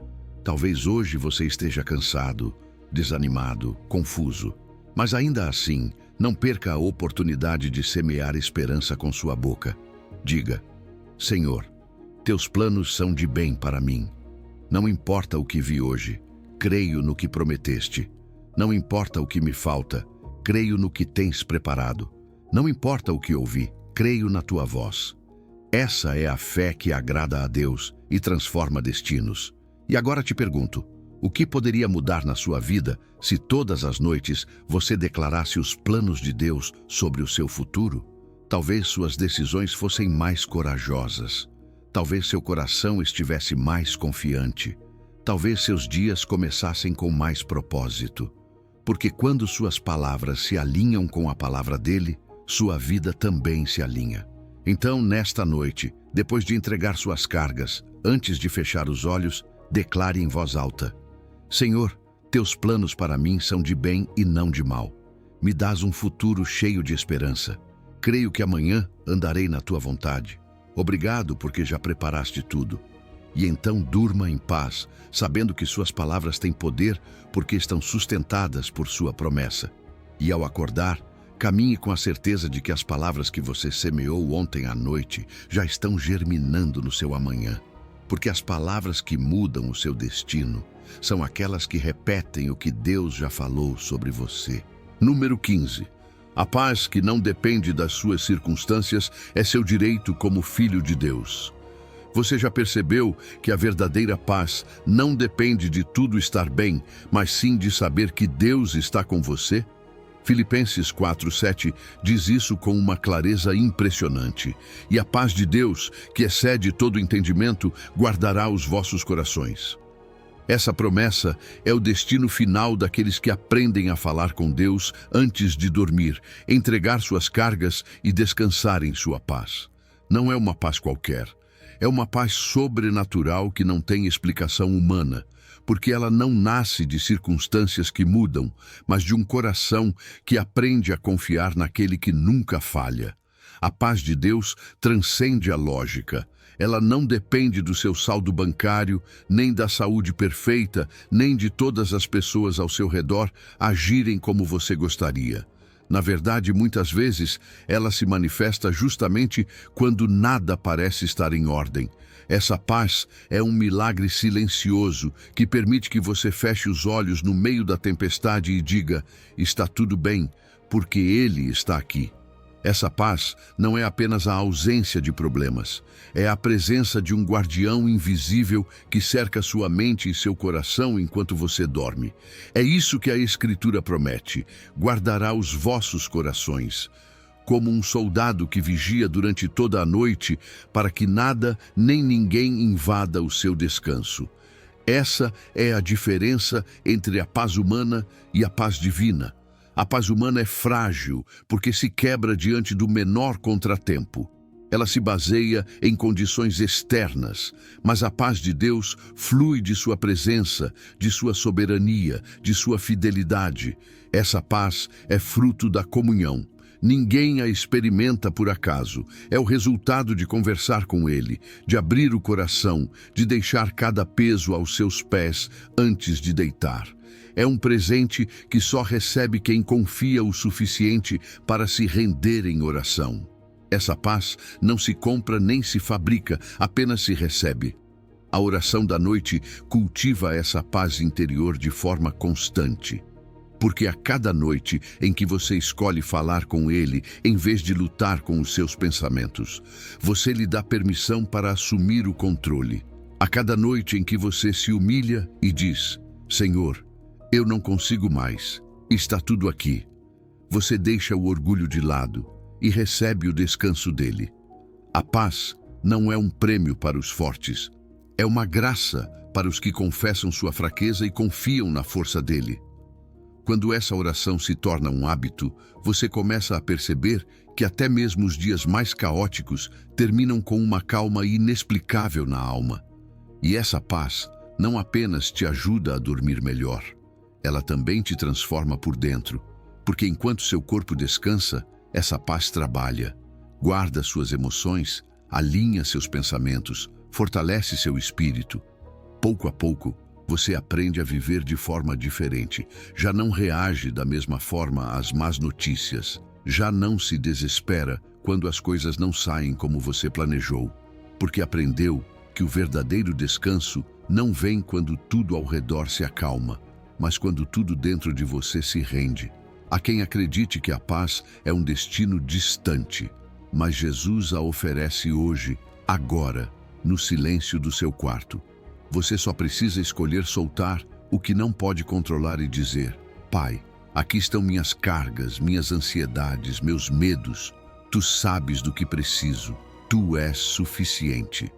Talvez hoje você esteja cansado, desanimado, confuso. Mas ainda assim, não perca a oportunidade de semear esperança com sua boca. Diga: Senhor, teus planos são de bem para mim. Não importa o que vi hoje, creio no que prometeste. Não importa o que me falta, creio no que tens preparado. Não importa o que ouvi, creio na tua voz. Essa é a fé que agrada a Deus e transforma destinos. E agora te pergunto: o que poderia mudar na sua vida se todas as noites você declarasse os planos de Deus sobre o seu futuro? Talvez suas decisões fossem mais corajosas. Talvez seu coração estivesse mais confiante. Talvez seus dias começassem com mais propósito. Porque quando suas palavras se alinham com a palavra dele, sua vida também se alinha. Então, nesta noite, depois de entregar suas cargas, antes de fechar os olhos, declare em voz alta: Senhor, teus planos para mim são de bem e não de mal. Me dás um futuro cheio de esperança. Creio que amanhã andarei na tua vontade. Obrigado porque já preparaste tudo. E então durma em paz, sabendo que suas palavras têm poder porque estão sustentadas por sua promessa. E ao acordar, caminhe com a certeza de que as palavras que você semeou ontem à noite já estão germinando no seu amanhã. Porque as palavras que mudam o seu destino são aquelas que repetem o que Deus já falou sobre você. Número 15. A paz que não depende das suas circunstâncias é seu direito como filho de Deus. Você já percebeu que a verdadeira paz não depende de tudo estar bem, mas sim de saber que Deus está com você? Filipenses 4:7 diz isso com uma clareza impressionante. E a paz de Deus, que excede todo entendimento, guardará os vossos corações. Essa promessa é o destino final daqueles que aprendem a falar com Deus antes de dormir, entregar suas cargas e descansar em sua paz. Não é uma paz qualquer. É uma paz sobrenatural que não tem explicação humana, porque ela não nasce de circunstâncias que mudam, mas de um coração que aprende a confiar naquele que nunca falha. A paz de Deus transcende a lógica. Ela não depende do seu saldo bancário, nem da saúde perfeita, nem de todas as pessoas ao seu redor agirem como você gostaria. Na verdade, muitas vezes, ela se manifesta justamente quando nada parece estar em ordem. Essa paz é um milagre silencioso que permite que você feche os olhos no meio da tempestade e diga: está tudo bem, porque Ele está aqui. Essa paz não é apenas a ausência de problemas, é a presença de um guardião invisível que cerca sua mente e seu coração enquanto você dorme. É isso que a Escritura promete: guardará os vossos corações, como um soldado que vigia durante toda a noite para que nada nem ninguém invada o seu descanso. Essa é a diferença entre a paz humana e a paz divina. A paz humana é frágil porque se quebra diante do menor contratempo. Ela se baseia em condições externas, mas a paz de Deus flui de sua presença, de sua soberania, de sua fidelidade. Essa paz é fruto da comunhão. Ninguém a experimenta por acaso. É o resultado de conversar com Ele, de abrir o coração, de deixar cada peso aos seus pés antes de deitar. É um presente que só recebe quem confia o suficiente para se render em oração. Essa paz não se compra nem se fabrica, apenas se recebe. A oração da noite cultiva essa paz interior de forma constante. Porque a cada noite em que você escolhe falar com Ele, em vez de lutar com os seus pensamentos, você lhe dá permissão para assumir o controle. A cada noite em que você se humilha e diz: Senhor, eu não consigo mais, está tudo aqui. Você deixa o orgulho de lado e recebe o descanso dele. A paz não é um prêmio para os fortes, é uma graça para os que confessam sua fraqueza e confiam na força dele. Quando essa oração se torna um hábito, você começa a perceber que até mesmo os dias mais caóticos terminam com uma calma inexplicável na alma. E essa paz não apenas te ajuda a dormir melhor, ela também te transforma por dentro, porque enquanto seu corpo descansa, essa paz trabalha, guarda suas emoções, alinha seus pensamentos, fortalece seu espírito. Pouco a pouco, você aprende a viver de forma diferente. Já não reage da mesma forma às más notícias. Já não se desespera quando as coisas não saem como você planejou, porque aprendeu que o verdadeiro descanso não vem quando tudo ao redor se acalma, mas quando tudo dentro de você se rende. Há quem acredite que a paz é um destino distante, mas Jesus a oferece hoje, agora, no silêncio do seu quarto. Você só precisa escolher soltar o que não pode controlar e dizer: Pai, aqui estão minhas cargas, minhas ansiedades, meus medos. Tu sabes do que preciso. Tu és suficiente.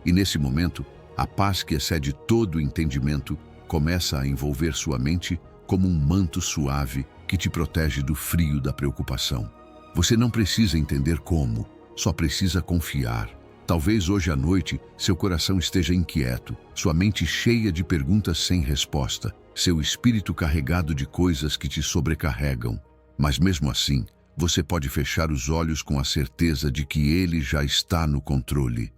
E nesse momento, a paz que excede todo o entendimento começa a envolver sua mente como um manto suave que te protege do frio da preocupação. Você não precisa entender como, só precisa confiar. Talvez hoje à noite seu coração esteja inquieto, sua mente cheia de perguntas sem resposta, seu espírito carregado de coisas que te sobrecarregam. Mas mesmo assim, você pode fechar os olhos com a certeza de que Ele já está no controle.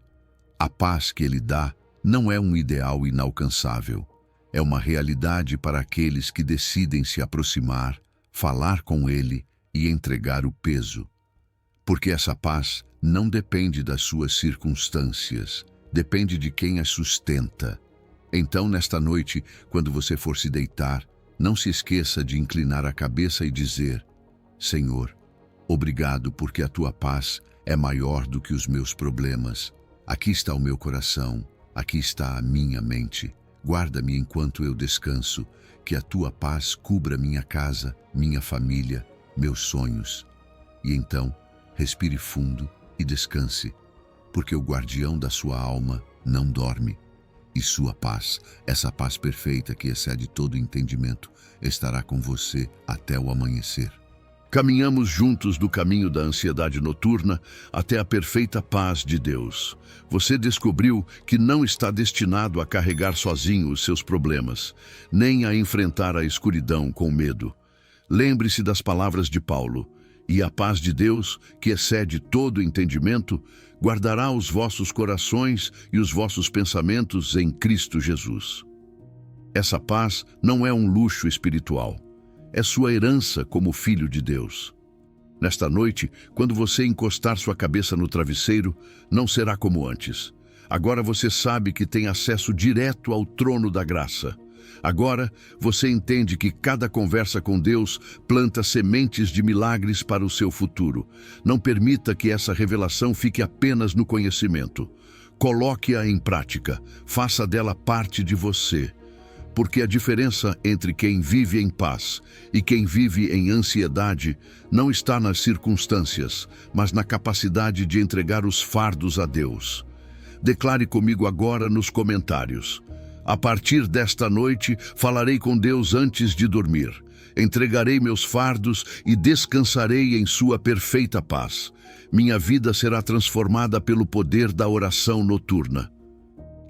A paz que Ele dá não é um ideal inalcançável. É uma realidade para aqueles que decidem se aproximar, falar com Ele e entregar o peso. Porque essa paz não depende das suas circunstâncias, depende de quem as sustenta. Então, nesta noite, quando você for se deitar, não se esqueça de inclinar a cabeça e dizer: Senhor, obrigado porque a tua paz é maior do que os meus problemas. Aqui está o meu coração, aqui está a minha mente. Guarda-me enquanto eu descanso, que a tua paz cubra minha casa, minha família, meus sonhos. E então, respire fundo e descanse, porque o guardião da sua alma não dorme. E sua paz, essa paz perfeita que excede todo entendimento, estará com você até o amanhecer. Caminhamos juntos do caminho da ansiedade noturna até a perfeita paz de Deus. Você descobriu que não está destinado a carregar sozinho os seus problemas, nem a enfrentar a escuridão com medo. Lembre-se das palavras de Paulo: "E a paz de Deus, que excede todo entendimento, guardará os vossos corações e os vossos pensamentos em Cristo Jesus." Essa paz não é um luxo espiritual. É sua herança como filho de Deus. Nesta noite, quando você encostar sua cabeça no travesseiro, não será como antes. Agora você sabe que tem acesso direto ao trono da graça. Agora você entende que cada conversa com Deus planta sementes de milagres para o seu futuro. Não permita que essa revelação fique apenas no conhecimento. Coloque-a em prática. Faça dela parte de você. Porque a diferença entre quem vive em paz e quem vive em ansiedade não está nas circunstâncias, mas na capacidade de entregar os fardos a Deus. Declare comigo agora nos comentários: "A partir desta noite, falarei com Deus antes de dormir. Entregarei meus fardos e descansarei em sua perfeita paz. Minha vida será transformada pelo poder da oração noturna."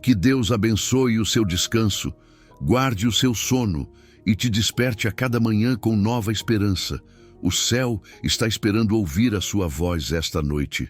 Que Deus abençoe o seu descanso, guarde o seu sono e te desperte a cada manhã com nova esperança. O céu está esperando ouvir a sua voz esta noite.